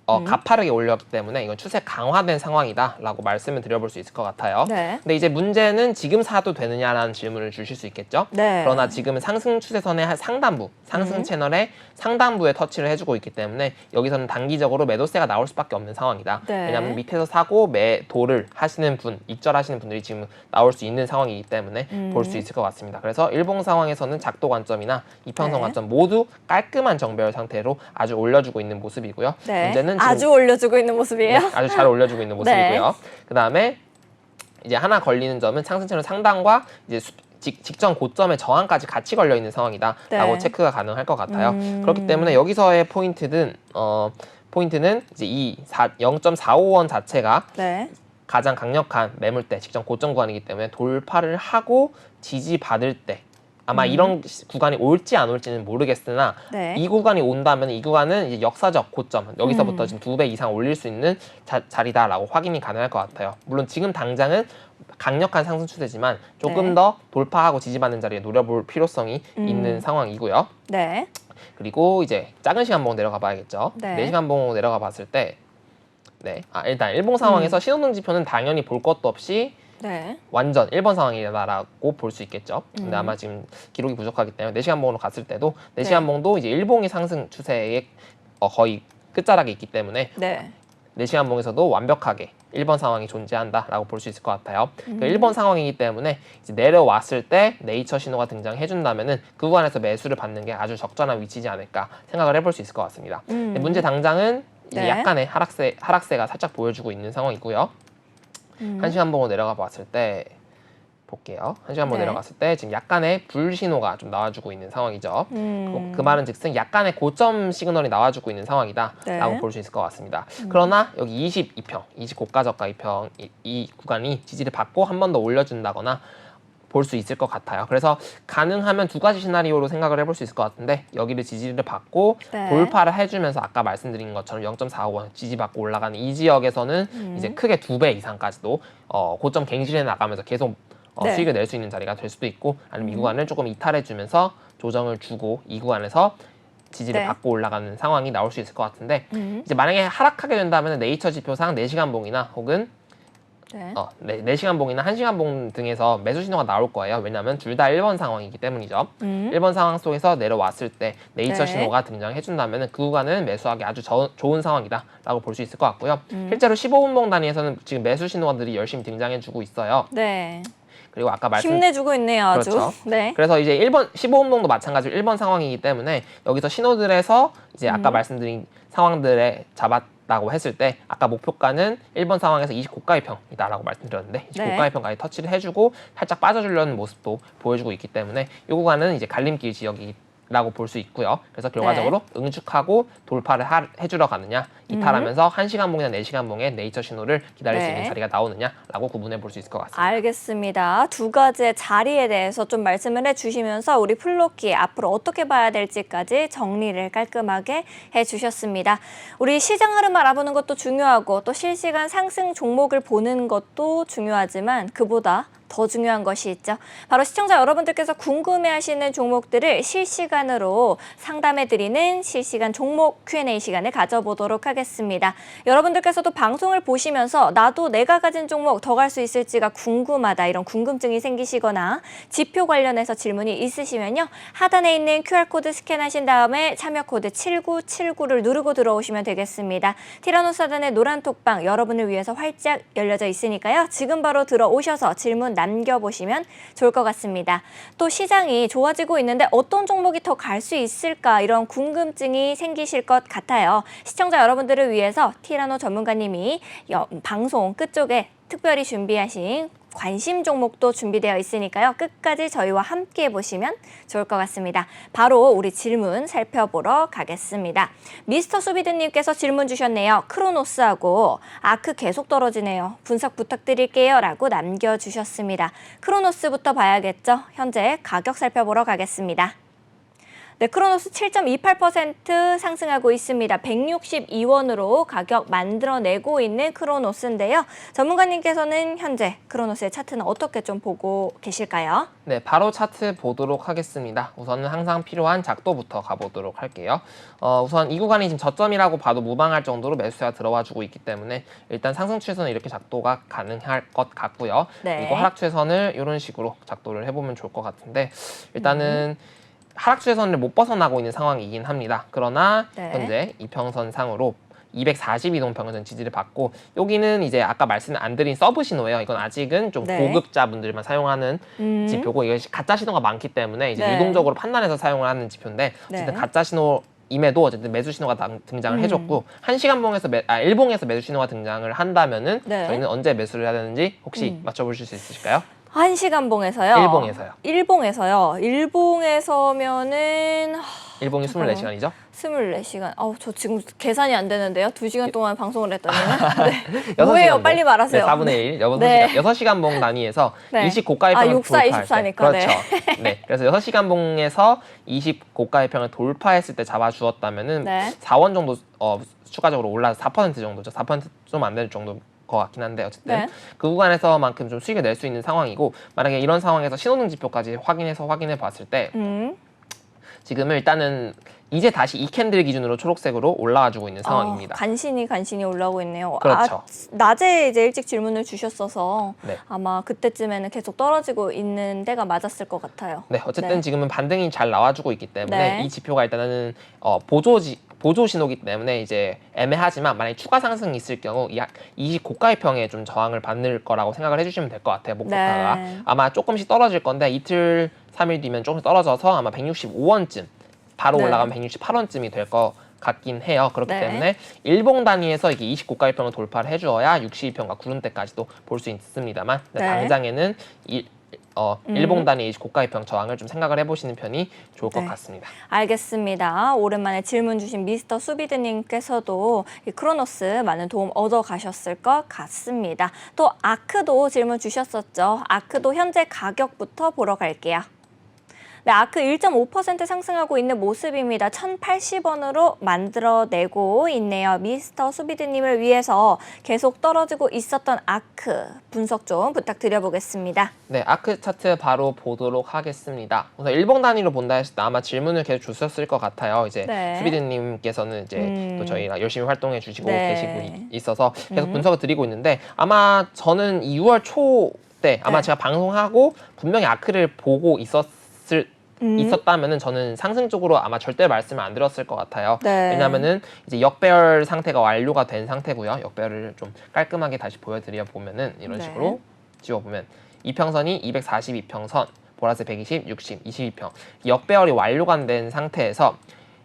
가파르게 올렸기 때문에 이건 추세 강화된 상황이다라고 말씀을 드려볼 수 있을 것 같아요. 네. 근데 이제 문제는 지금 사도 되느냐라는 질문을 주실 수 있겠죠. 네. 그러나 지금은 상승 추세선의 한 상단부, 상승 채널의 상단부에 터치를 해주고 있기 때문에 여기서는 단기적으로 매도세가 나올 수밖에 없는 상황이다. 네. 왜냐하면 밑에서 사고 매도를 하시는 분, 입절하시는 분들이 지금 나올 수 있는 상황이기 때문에 볼 수 있을 것 같습니다. 그래서 일봉 상황에서는 작도 관점이나 이평선 네. 관점 모두 깔끔한 정배열 상태로 아주 올려주고 있는 모습이고요. 네. 문제는 지금 아주 올려주고 있는 모습이에요. 네, 아주 잘 올려주고 있는 모습이고요. 네. 그다음에 이제 하나 걸리는 점은 상승 채널 상단과 이제 직전 고점의 저항까지 같이 걸려 있는 상황이다라고 네. 체크가 가능할 것 같아요. 그렇기 때문에 여기서의 포인트는 이제 이 0.45원 자체가 네. 가장 강력한 매물대 직전 고점 구간이기 때문에 돌파를 하고 지지받을 때 아마 이런 구간이 올지 안 올지는 모르겠으나 네. 이 구간이 온다면 이 구간은 이제 역사적 고점 여기서부터 지금 2배 이상 올릴 수 있는 자리다라고 확인이 가능할 것 같아요. 물론 지금 당장은 강력한 상승 추세지만 조금 네. 더 돌파하고 지지받는 자리에 노려볼 필요성이 있는 상황이고요. 네. 그리고 이제 작은 시간봉 내려가 봐야겠죠. 네. 4시간봉 내려가 봤을 때 일단 일봉 상황에서 신호등 지표는 당연히 볼 것도 없이 네. 완전 1번 상황이다라고 볼 수 있겠죠. 근데 아마 지금 기록이 부족하기 때문에 4시간 봉으로 갔을 때도 4시간 봉도 이제 일봉이 상승 추세의 거의 끝자락에 있기 때문에 네. 4시간 봉에서도 완벽하게 1번 상황이 존재한다라고 볼 수 있을 것 같아요. 그러니까 1번 상황이기 때문에 이제 내려왔을 때 네이처 신호가 등장해 준다면은 그 구간에서 매수를 받는 게 아주 적절한 위치지 않을까 생각을 해볼 수 있을 것 같습니다. 근데 문제 당장은 이제 네. 약간의 하락세가 살짝 보여주고 있는 상황이고요. 1시간 봉으로 내려가 봤을 때 볼게요. 1시간 봉 네. 내려갔을 때 지금 약간의 불 신호가 좀 나와주고 있는 상황이죠. 그 말은 즉슨 약간의 고점 시그널이 나와주고 있는 상황이다라고 네. 볼 수 있을 것 같습니다. 그러나 여기 22평, 20고가저가 2평 이 구간이 지지를 받고 한 번 더 올려준다거나 볼 수 있을 것 같아요. 그래서 가능하면 두 가지 시나리오로 생각을 해볼 수 있을 것 같은데 여기를 지지를 받고 네. 돌파를 해주면서 아까 말씀드린 것처럼 0.45원 지지받고 올라가는 이 지역에서는 이제 크게 2배 이상까지도 고점 갱신해 나가면서 계속 네. 수익을 낼 수 있는 자리가 될 수도 있고 아니면 이 구간을 조금 이탈해주면서 조정을 주고 이 구간에서 지지를 네. 받고 올라가는 상황이 나올 수 있을 것 같은데 이제 만약에 하락하게 된다면 네이처 지표상 4시간 봉이나 혹은 네. 4시간 봉이나 1시간 봉 등에서 매수 신호가 나올 거예요. 왜냐하면 둘 다 1번 상황이기 때문이죠. 1번 상황 속에서 내려왔을 때 네이처 네. 신호가 등장해준다면 그 구간은 매수하기 아주 좋은 상황이다라고 볼 수 있을 것 같고요. 실제로 15분 봉 단위에서는 지금 매수 신호들이 열심히 등장해주고 있어요. 네. 그리고 아까 힘내주고 있네요, 아주. 그렇죠. 네. 그래서 이제 1번 15분봉도 마찬가지로 1번 상황이기 때문에 여기서 신호들에서 이제 아까 말씀드린 상황들에 잡았다고 했을 때 아까 목표가는 1번 상황에서 20고가의 평이다라고 말씀드렸는데 20고가의 네. 평까지 터치를 해주고 살짝 빠져주려는 모습도 보여주고 있기 때문에 이 구간은 이제 갈림길 지역이라고 볼 수 있고요. 그래서 결과적으로 응축하고 돌파를 해주러 가느냐 이탈하면서 1시간 봉이나 4시간 봉의 네이처 신호를 기다릴 수 네. 있는 자리가 나오느냐라고 구분해 볼 수 있을 것 같습니다. 알겠습니다. 두 가지의 자리에 대해서 좀 말씀을 해주시면서 우리 플로키 앞으로 어떻게 봐야 될지까지 정리를 깔끔하게 해주셨습니다. 우리 시장 흐름 알아보는 것도 중요하고 또 실시간 상승 종목을 보는 것도 중요하지만 그보다 더 중요한 것이 있죠. 바로 시청자 여러분들께서 궁금해하시는 종목들을 실시간으로 상담해드리는 실시간 종목 Q&A 시간을 가져보도록 하겠습니다. 여러분들께서도 방송을 보시면서 나도 내가 가진 종목 더 갈 수 있을지가 궁금하다 이런 궁금증이 생기시거나 지표 관련해서 질문이 있으시면요. 하단에 있는 QR코드 스캔하신 다음에 참여 코드 7979를 누르고 들어오시면 되겠습니다. 티라노사단의 노란 톡방 여러분을 위해서 활짝 열려져 있으니까요. 지금 바로 들어오셔서 질문 남겨보시면 좋을 것 같습니다. 또 시장이 좋아지고 있는데 어떤 종목이 더 갈 수 있을까 이런 궁금증이 생기실 것 같아요. 시청자 여러분들을 위해서 티라노 전문가님이 방송 끝쪽에 특별히 준비하신 관심 종목도 준비되어 있으니까요. 끝까지 저희와 함께 보시면 좋을 것 같습니다. 바로 우리 질문 살펴보러 가겠습니다. 미스터 수비드님께서 질문 주셨네요. 크로노스하고 아크 계속 떨어지네요. 분석 부탁드릴게요. 라고 남겨주셨습니다. 크로노스부터 봐야겠죠. 현재 가격 살펴보러 가겠습니다. 네, 크로노스 7.28% 상승하고 있습니다. 162원으로 가격 만들어내고 있는 크로노스인데요. 전문가님께서는 현재 크로노스의 차트는 어떻게 좀 보고 계실까요? 네, 바로 차트 보도록 하겠습니다. 우선은 항상 필요한 작도부터 가보도록 할게요. 우선 이 구간이 지금 저점이라고 봐도 무방할 정도로 매수세가 들어와 주고 있기 때문에 일단 상승 추세선은 이렇게 작도가 가능할 것 같고요. 네. 그리고 하락 추세선을 이런 식으로 작도를 해보면 좋을 것 같은데 일단은 하락 추세선을 못 벗어나고 있는 상황이긴 합니다. 그러나 네. 현재 이평선상으로 242동 평균선 지지를 받고 여기는 이제 아까 말씀 안 드린 서브 신호예요. 이건 아직은 좀 네. 고급자분들만 사용하는 지표고 이게 가짜 신호가 많기 때문에 이제 네. 유동적으로 판단해서 사용을 하는 지표인데 어쨌든 네. 가짜 신호임에도 어쨌든 매수 신호가 등장을 해줬고 1시간봉에서 일봉에서 매수 신호가 등장을 한다면은 네. 저희는 언제 매수를 해야 되는지 혹시 맞춰보실 수 있으실까요? 1시간봉에서요? 일봉에서요. 일봉에서요. 일봉에서면은 일봉이 24시간이죠? 24시간. 저 지금 계산이 안 되는데요. 2시간 동안 방송을 했더니는. 네. 6시간 뭐예요? 봉. 빨리 말하세요. 네, 4분의 1, 6시간, 네. 6시간 봉 단위에서 네. 20 고가의 평을 64, 돌파할 24 때. 니까, 그렇죠. 네. 그래서 6시간 봉에서 20 고가의 평을 돌파했을 때 잡아주었다면은 네. 4원 정도 추가적으로 올라서 4% 정도죠. 4%좀 안 될 정도 것 같긴 한데 어쨌든 네. 그 구간에서만큼 좀 수익을 낼 수 있는 상황이고 만약에 이런 상황에서 신호등 지표까지 확인해 봤을 때 지금은 일단은 이제 다시 이 캔들 기준으로 초록색으로 올라와주고 있는 상황입니다. 간신히 올라오고 있네요. 그렇죠. 낮에 이제 일찍 질문을 주셨어서 네. 아마 그때쯤에는 계속 떨어지고 있는 때가 맞았을 것 같아요. 네, 어쨌든 네. 지금은 반등이 잘 나와주고 있기 때문에 네. 이 지표가 일단은 보조 신호기 때문에 이제 애매하지만 만약에 추가 상승이 있을 경우 이 20 고가의 평에 좀 저항을 받을 거라고 생각을 해주시면 될 것 같아요. 목표가가 네. 아마 조금씩 떨어질 건데 이틀 3일 뒤면 조금 떨어져서 아마 165원쯤 바로 네. 올라가면 168원쯤이 될 것 같긴 해요. 그렇기 네. 때문에 일봉 단위에서 이게 20 고가의 평을 돌파를 해주어야 62평과 구름대까지도 볼 수 있습니다만 네. 당장에는 일봉 단위 20 고가의 평 저항을 좀 생각을 해보시는 편이 좋을 것 네. 같습니다. 알겠습니다. 오랜만에 질문 주신 미스터 수비드님께서도 이 크로노스 많은 도움 얻어 가셨을 것 같습니다. 또 아크도 질문 주셨었죠. 아크도 현재 가격부터 보러 갈게요. 네, 아크 1.5% 상승하고 있는 모습입니다. 1,080원으로 만들어내고 있네요. 미스터 수비드님을 위해서 계속 떨어지고 있었던 아크 분석 좀 부탁드려보겠습니다. 네, 아크 차트 바로 보도록 하겠습니다. 우선 일봉 단위로 본다 했을 때 아마 질문을 계속 주셨을 것 같아요. 이제 네. 수비드님께서는 이제 또 저희가 열심히 활동해 주시고 네. 계시고 있어서 계속 분석을 드리고 있는데 아마 저는 이 6월 초 때 아마 네. 제가 방송하고 분명히 아크를 보고 있었다면은 저는 상승 쪽으로 아마 절대 말씀을 안 드렸을 것 같아요. 네. 왜냐면은 이제 역배열 상태가 완료가 된 상태고요. 역배열을 좀 깔끔하게 다시 보여드려 보면은 이런 네. 식으로 지워보면 이평선이 242평선, 보라색 120, 60, 22평 역배열이 완료가 된 상태에서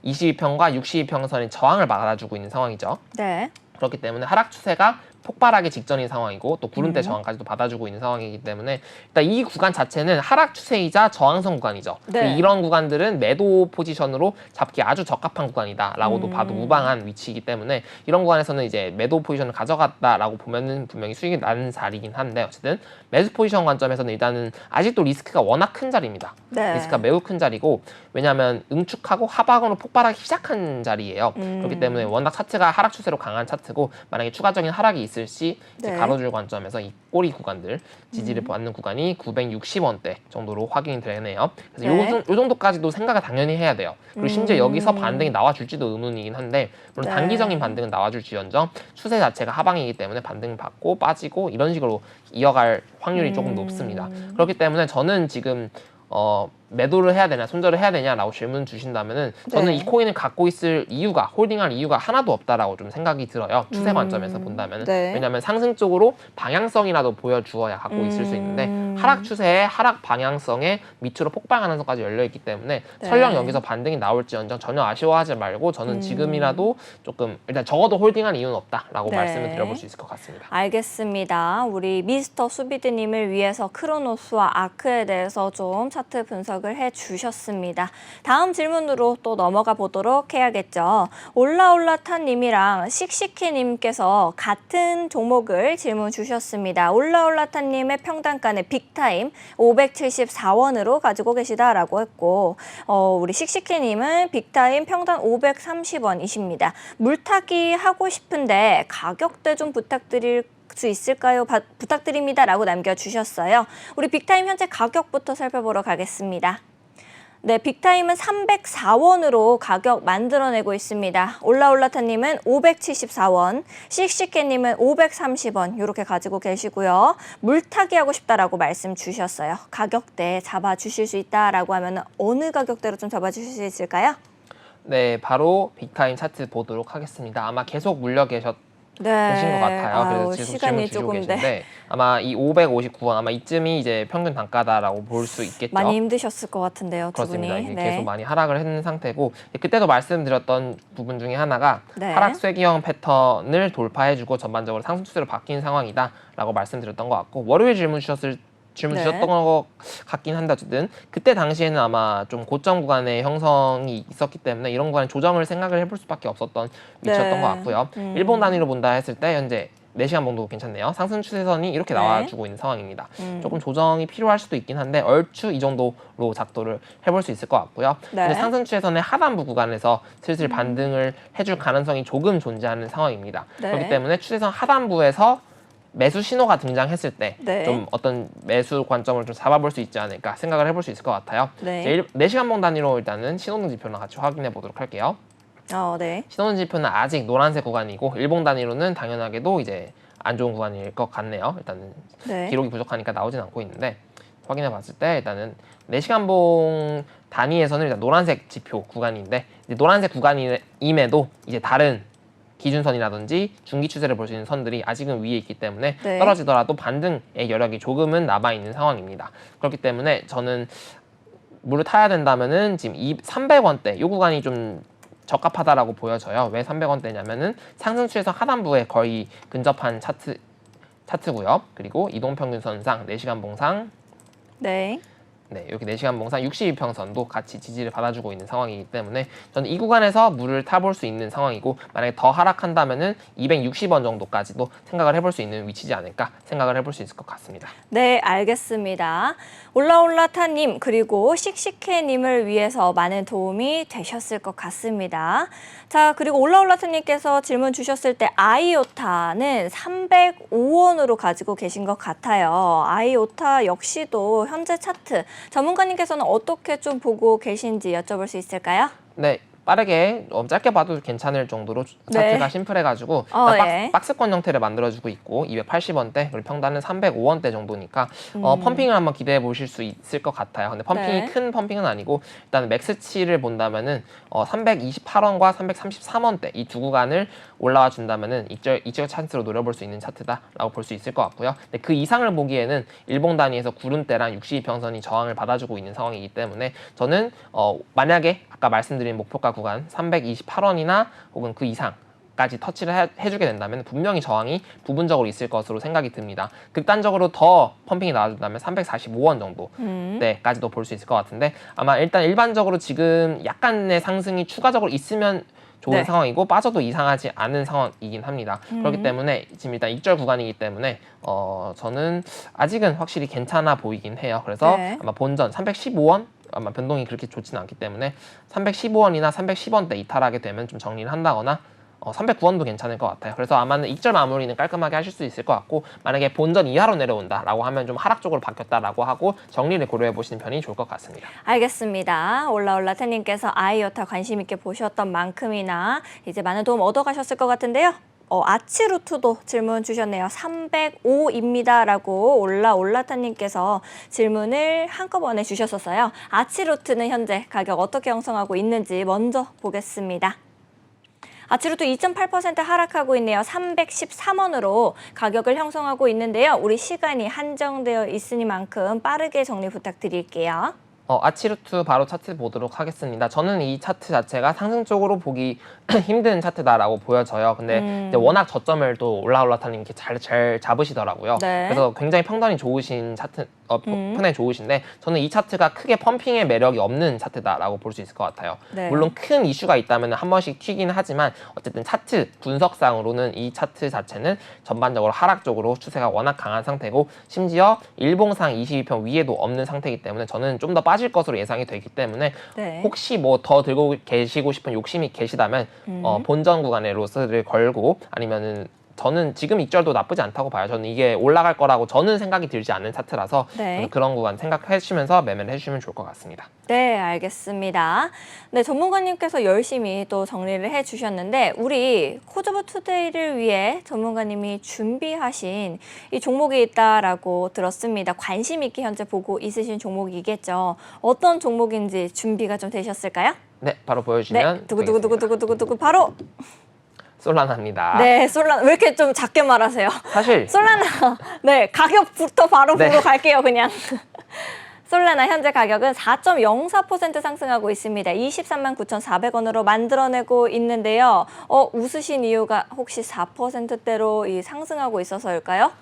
22평과 62평선이 저항을 받아주고 있는 상황이죠. 네. 그렇기 때문에 하락 추세가 폭발하기 직전인 상황이고 또 구름대 저항까지도 받아주고 있는 상황이기 때문에 일단 이 구간 자체는 하락 추세이자 저항선 구간이죠. 네. 이런 구간들은 매도 포지션으로 잡기 아주 적합한 구간이다라고도 봐도 무방한 위치이기 때문에 이런 구간에서는 이제 매도 포지션을 가져갔다라고 보면은 분명히 수익이 나는 자리이긴 한데 어쨌든 매수 포지션 관점에서는 일단은 아직도 리스크가 워낙 큰 자리입니다. 네. 리스크가 매우 큰 자리고 왜냐하면 응축하고 하방으로 폭발하기 시작한 자리예요. 그렇기 때문에 워낙 차트가 하락 추세로 강한 차트고 만약에 추가적인 하락이 있을 시 이제 네. 가로줄 관점에서 이 꼬리 구간들 지지를 받는 구간이 960원대 정도로 확인이 되네요. 그래서 네. 요 정도까지도 생각을 당연히 해야 돼요. 그리고 심지어 여기서 반등이 나와줄지도 의문이긴 한데 물론 네. 단기적인 반등은 나와줄지언정 추세 자체가 하방이기 때문에 반등 받고 빠지고 이런 식으로 이어갈 확률이 조금 높습니다. 그렇기 때문에 저는 지금 매도를 해야 되냐, 손절을 해야 되냐라고 질문 주신다면은 저는 네. 이 코인을 갖고 있을 이유가, 홀딩할 이유가 하나도 없다라고 좀 생각이 들어요. 추세 관점에서 본다면은. 네. 왜냐하면 상승 쪽으로 방향성이라도 보여주어야 갖고 있을 수 있는데 하락 추세에 하락 방향성에 밑으로 폭발하는 선까지 열려 있기 때문에 네. 설령 여기서 반등이 나올지언정 전혀 아쉬워하지 말고 저는 지금이라도 조금 일단 적어도 홀딩할 이유는 없다라고 네. 말씀을 드려볼 수 있을 것 같습니다. 알겠습니다. 우리 미스터 수비드님을 위해서 크로노스와 아크에 대해서 좀 차트 분석을 해주셨습니다. 다음 질문으로 또 넘어가 보도록 해야겠죠. 올라올라타님이랑 씩씩해님께서 같은 종목을 질문 주셨습니다. 올라올라타님의 평단가는 빅타임 574원으로 가지고 계시다라고 했고 우리 씩씩해님은 빅타임 평단 530원이십니다. 물타기 하고 싶은데 가격대 좀 부탁드릴 수 있을까요? 부탁드립니다라고 남겨주셨어요. 우리 빅타임 현재 가격부터 살펴보러 가겠습니다. 네, 빅타임은 304원으로 가격 만들어내고 있습니다. 올라올라타님은 574원, 씩씩해님은 530원 이렇게 가지고 계시고요. 물타기 하고 싶다라고 말씀 주셨어요. 가격대 잡아주실 수 있다라고 하면 어느 가격대로 좀 잡아주실 수 있을까요? 네, 바로 빅타임 차트 보도록 하겠습니다. 아마 계속 물려 계신 것 같아요. 그래서 계속 질문 주시고 계신데 아마 이 559원 아마 이쯤이 이제 평균 단가다라고 볼 수 있겠죠. 많이 힘드셨을 것 같은데요, 두 그렇습니다. 분이. 이게 네. 계속 많이 하락을 했는 상태고 그때도 말씀드렸던 부분 중에 하나가 네. 하락 쐐기형 패턴을 돌파해주고 전반적으로 상승 추세로 바뀐 상황이다라고 말씀드렸던 것 같고 월요일 질문 주셨던 것 같긴 한데 어쨌든 그때 당시에는 아마 좀 고점 구간의 형성이 있었기 때문에 이런 구간에 조정을 생각을 해볼 수밖에 없었던 위치였던 것 같고요. 일본 단위로 본다 했을 때 현재 4시간 봉도 괜찮네요. 상승 추세선이 이렇게 나와주고 있는 상황입니다. 조금 조정이 필요할 수도 있긴 한데 얼추 이 정도로 작도를 해볼 수 있을 것 같고요. 근데 상승 추세선의 하단부 구간에서 슬슬 반등을 해줄 가능성이 조금 존재하는 상황입니다. 그렇기 때문에 추세선 하단부에서 매수 신호가 등장했을 때 좀 어떤 매수 관점을 좀 잡아볼 수 있지 않을까 생각을 해볼 수 있을 것 같아요. 네. 4시간 봉 단위로 일단은 신호등 지표랑 같이 확인해 보도록 할게요. 네. 신호등 지표는 아직 노란색 구간이고 일봉 단위로는 당연하게도 이제 안 좋은 구간일 것 같네요. 일단은 기록이 부족하니까 나오진 않고 있는데 확인해 봤을 때 일단은 4시간 봉 단위에서는 일단 노란색 지표 구간인데 이제 노란색 구간임에도 이제 다른 기준선이라든지 중기 추세를 볼 수 있는 선들이 아직은 위에 있기 때문에 떨어지더라도 반등의 여력이 조금은 남아있는 상황입니다. 그렇기 때문에 저는 물을 타야 된다면은 지금 300원대 이 구간이 좀 적합하다라고 보여져요. 왜 300원대냐면은 상승 추세선 하단부에 거의 근접한 차트고요. 그리고 이동평균선상 4시간 봉상 여기 4시간 봉상 62평선도 같이 지지를 받아주고 있는 상황이기 때문에 저는 이 구간에서 물을 타볼 수 있는 상황이고 만약에 더 하락한다면은 260원 정도까지도 생각을 해볼 수 있는 위치지 않을까 생각을 해볼 수 있을 것 같습니다. 네, 알겠습니다. 올라올라타님 그리고 씩씩해님을 위해서 많은 도움이 되셨을 것 같습니다. 자, 그리고 올라올라타님께서 질문 주셨을 때 아이오타는 305원으로 가지고 계신 것 같아요. 아이오타 역시도 현재 차트 전문가님께서는 어떻게 좀 보고 계신지 여쭤볼 수 있을까요? 네. 빠르게 짧게 봐도 괜찮을 정도로 차트가 심플해가지고 박스권 형태를 만들어주고 있고 280원대 그리고 평단은 305원대 정도니까 펌핑을 한번 기대해 보실 수 있을 것 같아요. 근데 펌핑이 큰 펌핑은 아니고 일단 맥스치를 본다면은 328원과 333원대 이 두 구간을 올라와 준다면은 이적 찬스로 노려볼 수 있는 차트다라고 볼 수 있을 것 같고요. 근데 그 이상을 보기에는 일봉 단위에서 구름대랑 62평선이 저항을 받아주고 있는 상황이기 때문에 저는 만약에 아까 말씀드린 목표가 구간 328원이나 혹은 그 이상까지 터치를 해주게 된다면 분명히 저항이 부분적으로 있을 것으로 생각이 듭니다. 극단적으로 더 펌핑이 나와준다면 345원 정도 때까지도 볼 수 있을 것 같은데 아마 일단 일반적으로 지금 약간의 상승이 추가적으로 있으면 좋은 상황이고 빠져도 이상하지 않은 상황이긴 합니다. 그렇기 때문에 지금 일단 익절 구간이기 때문에 저는 아직은 확실히 괜찮아 보이긴 해요. 그래서 아마 본전 315원 아마 변동이 그렇게 좋지는 않기 때문에 315원이나 310원대 이탈하게 되면 좀 정리를 한다거나 309원도 괜찮을 것 같아요. 그래서 아마는 익절 마무리는 깔끔하게 하실 수 있을 것 같고 만약에 본전 이하로 내려온다라고 하면 좀 하락 쪽으로 바뀌었다라고 하고 정리를 고려해 보시는 편이 좋을 것 같습니다. 알겠습니다. 올라올라타님께서 아이오타 관심 있게 보셨던 만큼이나 이제 많은 도움 얻어가셨을 것 같은데요. 아치루트도 질문 주셨네요. 305입니다. 라고 올라타님께서 질문을 한꺼번에 주셨었어요. 아치루트는 현재 가격 어떻게 형성하고 있는지 먼저 보겠습니다. 아치루트 2.8% 하락하고 있네요. 313원으로 가격을 형성하고 있는데요. 우리 시간이 한정되어 있으니만큼 빠르게 정리 부탁드릴게요. 아치루트 바로 차트 보도록 하겠습니다. 저는 이 차트 자체가 상승 쪽으로 보기 힘든 차트다라고 보여져요. 근데 이제 워낙 저점을 또 올라타님 이렇게 잘 잡으시더라고요. 네. 그래서 굉장히 평단이 좋으신 차트, 평단이 좋으신데 저는 이 차트가 크게 펌핑의 매력이 없는 차트다라고 볼 수 있을 것 같아요. 네. 물론 큰 이슈가 있다면 한 번씩 튀기는 하지만 어쨌든 차트 분석상으로는 이 차트 자체는 전반적으로 하락 쪽으로 추세가 워낙 강한 상태고 심지어 일봉상 22평 위에도 없는 상태이기 때문에 저는 좀 더 빠질 것으로 예상이 되기 때문에 네. 혹시 뭐 더 들고 계시고 싶은 욕심이 계시다면 본전 구간에 로스를 걸고 아니면은 저는 지금 익절도 나쁘지 않다고 봐요. 저는 이게 올라갈 거라고 저는 생각이 들지 않는 차트라서 네. 저는 그런 구간 생각해 주시면서 매매를 해주시면 좋을 것 같습니다. 네, 알겠습니다. 네, 전문가님께서 열심히 또 정리를 해주셨는데 우리 코즈부 투데이를 위해 전문가님이 준비하신 이 종목이 있다라고 들었습니다. 관심 있게 현재 보고 있으신 종목이겠죠. 어떤 종목인지 준비가 좀 되셨을까요? 네, 바로 보여주시면 네, 두구두구두구두구두구 바로 솔라나입니다. 네, 솔라나. 왜 이렇게 좀 작게 말하세요? 사실 솔라나. 네, 가격부터 바로 네. 보러 갈게요, 그냥. 솔라나 현재 가격은 4.04% 상승하고 있습니다. 23만 9,400원으로 만들어내고 있는데요. 웃으신 이유가 혹시 4%대로 상승하고 있어서일까요?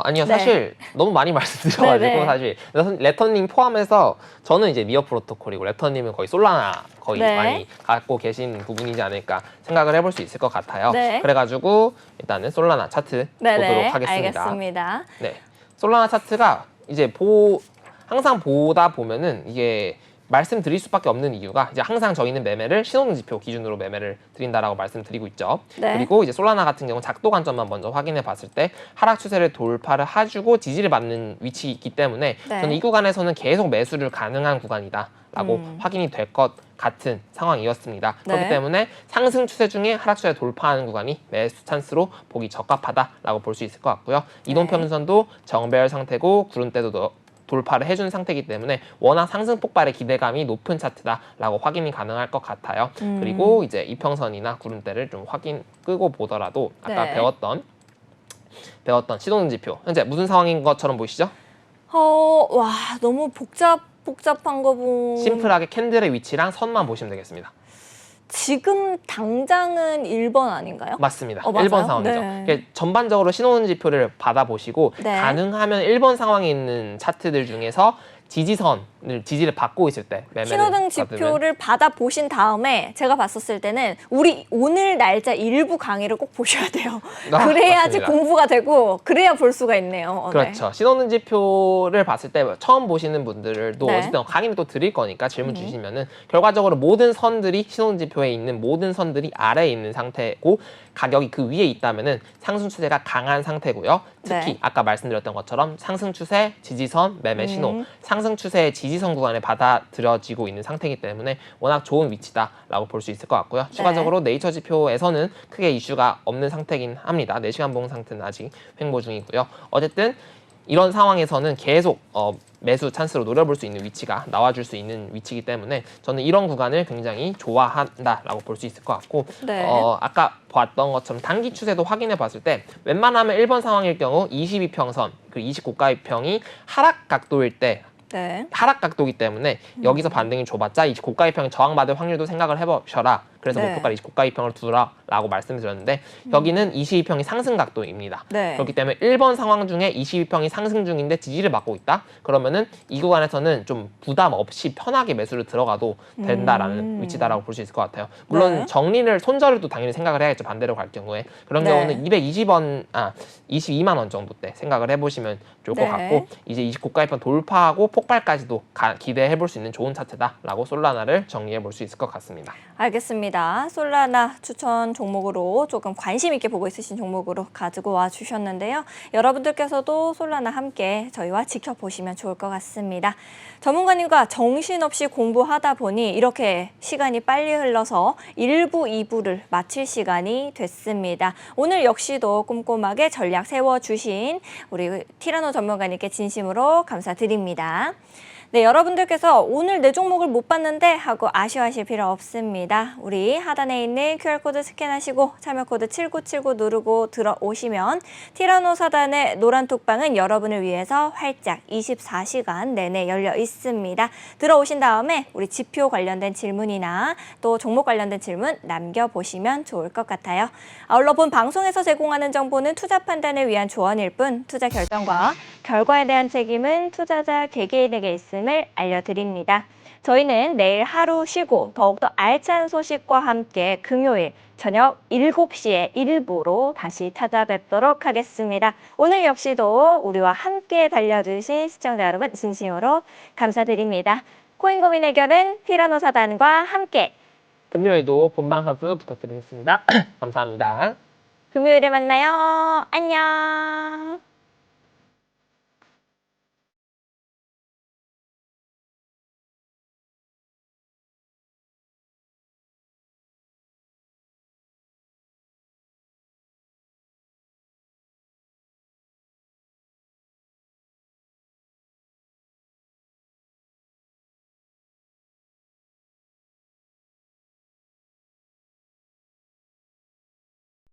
아니요. 네. 사실 너무 많이 말씀드려가지고 네네. 사실 레터님 포함해서 저는 이제 미어 프로토콜이고 레터님은 거의 솔라나 거의 네. 많이 갖고 계신 부분이지 않을까 생각을 해볼 수 있을 것 같아요. 네. 그래가지고 일단은 솔라나 차트 네네, 보도록 하겠습니다. 알겠습니다. 네, 솔라나 차트가 이제 항상 보다 보면은 이게 말씀드릴 수밖에 없는 이유가 이제 항상 저희는 매매를 신호등 지표 기준으로 매매를 드린다라고 말씀드리고 있죠. 네. 그리고 이제 솔라나 같은 경우 작도 관점만 먼저 확인해 봤을 때 하락 추세를 돌파를 해주고 지지를 받는 위치이기 때문에 네. 저는 이 구간에서는 계속 매수를 가능한 구간이다라고 확인이 될 것 같은 상황이었습니다. 네. 그렇기 때문에 상승 추세 중에 하락 추세 돌파하는 구간이 매수 찬스로 보기 적합하다라고 볼 수 있을 것 같고요. 이동평균선도 정배열 상태고 구름대도 돌파를 해준 상태이기 때문에 워낙 상승 폭발의 기대감이 높은 차트다라고 확인이 가능할 것 같아요. 그리고 이제 이평선이나 구름대를 좀 끄고 보더라도 아까 네. 배웠던 시동등 지표 현재 무슨 상황인 것처럼 보이시죠? 와, 너무 복잡한 거 심플하게 캔들의 위치랑 선만 보시면 되겠습니다. 지금 당장은 1번 아닌가요? 맞습니다. 맞아요? 1번 상황이죠. 네. 그러니까 전반적으로 신호등 지표를 받아보시고 네. 가능하면 1번 상황에 있는 차트들 중에서 지지를 받고 있을 때 매매를 신호등 받으면 지표를 받아보신 다음에 제가 봤었을 때는 우리 오늘 날짜 일부 강의를 꼭 보셔야 돼요. 그래야지 맞습니다. 공부가 되고 그래야 볼 수가 있네요. 네. 그렇죠. 신호등 지표를 봤을 때 처음 보시는 분들도 네. 어쨌든 강의를 또 드릴 거니까 질문 주시면은 결과적으로 모든 선들이 신호등 지표에 있는 모든 선들이 아래에 있는 상태고 가격이 그 위에 있다면은 상승 추세가 강한 상태고요. 특히 네. 아까 말씀드렸던 것처럼 상승 추세, 지지선, 매매 신호, 상승 추세의 지지선 구간에 받아들여지고 있는 상태이기 때문에 워낙 좋은 위치다라고 볼 수 있을 것 같고요. 추가적으로 네이처 지표에서는 크게 이슈가 없는 상태이긴 합니다. 4시간 봉 상태는 아직 횡보 중이고요. 어쨌든 이런 상황에서는 계속 매수 찬스로 노려볼 수 있는 위치가 나와줄 수 있는 위치이기 때문에 저는 이런 구간을 굉장히 좋아한다라고 볼 수 있을 것 같고 네. 아까 봤던 것처럼 단기 추세도 확인해 봤을 때 웬만하면 1번 상황일 경우 22평선 그리고 29가입평이 하락 각도일 때 네. 하락 각도이기 때문에 여기서 반등이 좁았자 이 고가입평이 저항받을 확률도 생각을 해보셔라. 그래서 네. 목표가를 29가입평을 두라라고 말씀드렸는데 여기는 22평이 상승 각도입니다. 네. 그렇기 때문에 1번 상황 중에 22평이 상승 중인데 지지를 받고 있다. 그러면은 이 구간에서는 좀 부담 없이 편하게 매수를 들어가도 된다라는 위치다라고 볼 수 있을 것 같아요. 물론 네. 손절을 또 당연히 생각을 해야겠죠. 반대로 갈 경우에 그런 네. 경우는 22만 원 정도 때 생각을 해보시면 좋을 것 네. 같고 이제 29가입평 돌파하고 폭발까지도 기대해 볼 수 있는 좋은 차트다라고 솔라나를 정리해 볼 수 있을 것 같습니다. 알겠습니다. 좋습니다. 솔라나 추천 종목으로 조금 관심 있게 보고 있으신 종목으로 가지고 와 주셨는데요. 여러분들께서도 솔라나 함께 저희와 지켜보시면 좋을 것 같습니다. 전문가님과 정신없이 공부하다 보니 이렇게 시간이 빨리 흘러서 1부, 2부를 마칠 시간이 됐습니다. 오늘 역시도 꼼꼼하게 전략 세워주신 우리 티라노 전문가님께 진심으로 감사드립니다. 네, 여러분들께서 오늘 내 종목을 못 봤는데 하고 아쉬워하실 필요 없습니다. 우리 하단에 있는 QR코드 스캔하시고 참여코드 7979 누르고 들어오시면 티라노 사단의 노란 톡방은 여러분을 위해서 활짝 24시간 내내 열려 있습니다. 들어오신 다음에 우리 지표 관련된 질문이나 또 종목 관련된 질문 남겨보시면 좋을 것 같아요. 아울러 본 방송에서 제공하는 정보는 투자 판단을 위한 조언일 뿐 투자 결정과 결과에 대한 책임은 투자자 개개인에게 있음을 알려드립니다. 저희는 내일 하루 쉬고 더욱더 알찬 소식과 함께 금요일 저녁 7시에 일부로 다시 찾아뵙도록 하겠습니다. 오늘 역시도 우리와 함께 달려주신 시청자 여러분 진심으로 감사드립니다. 코인 고민 해결은 티라노 사단과 함께 금요일도 본방 사수 부탁드리겠습니다. 감사합니다. 금요일에 만나요. 안녕.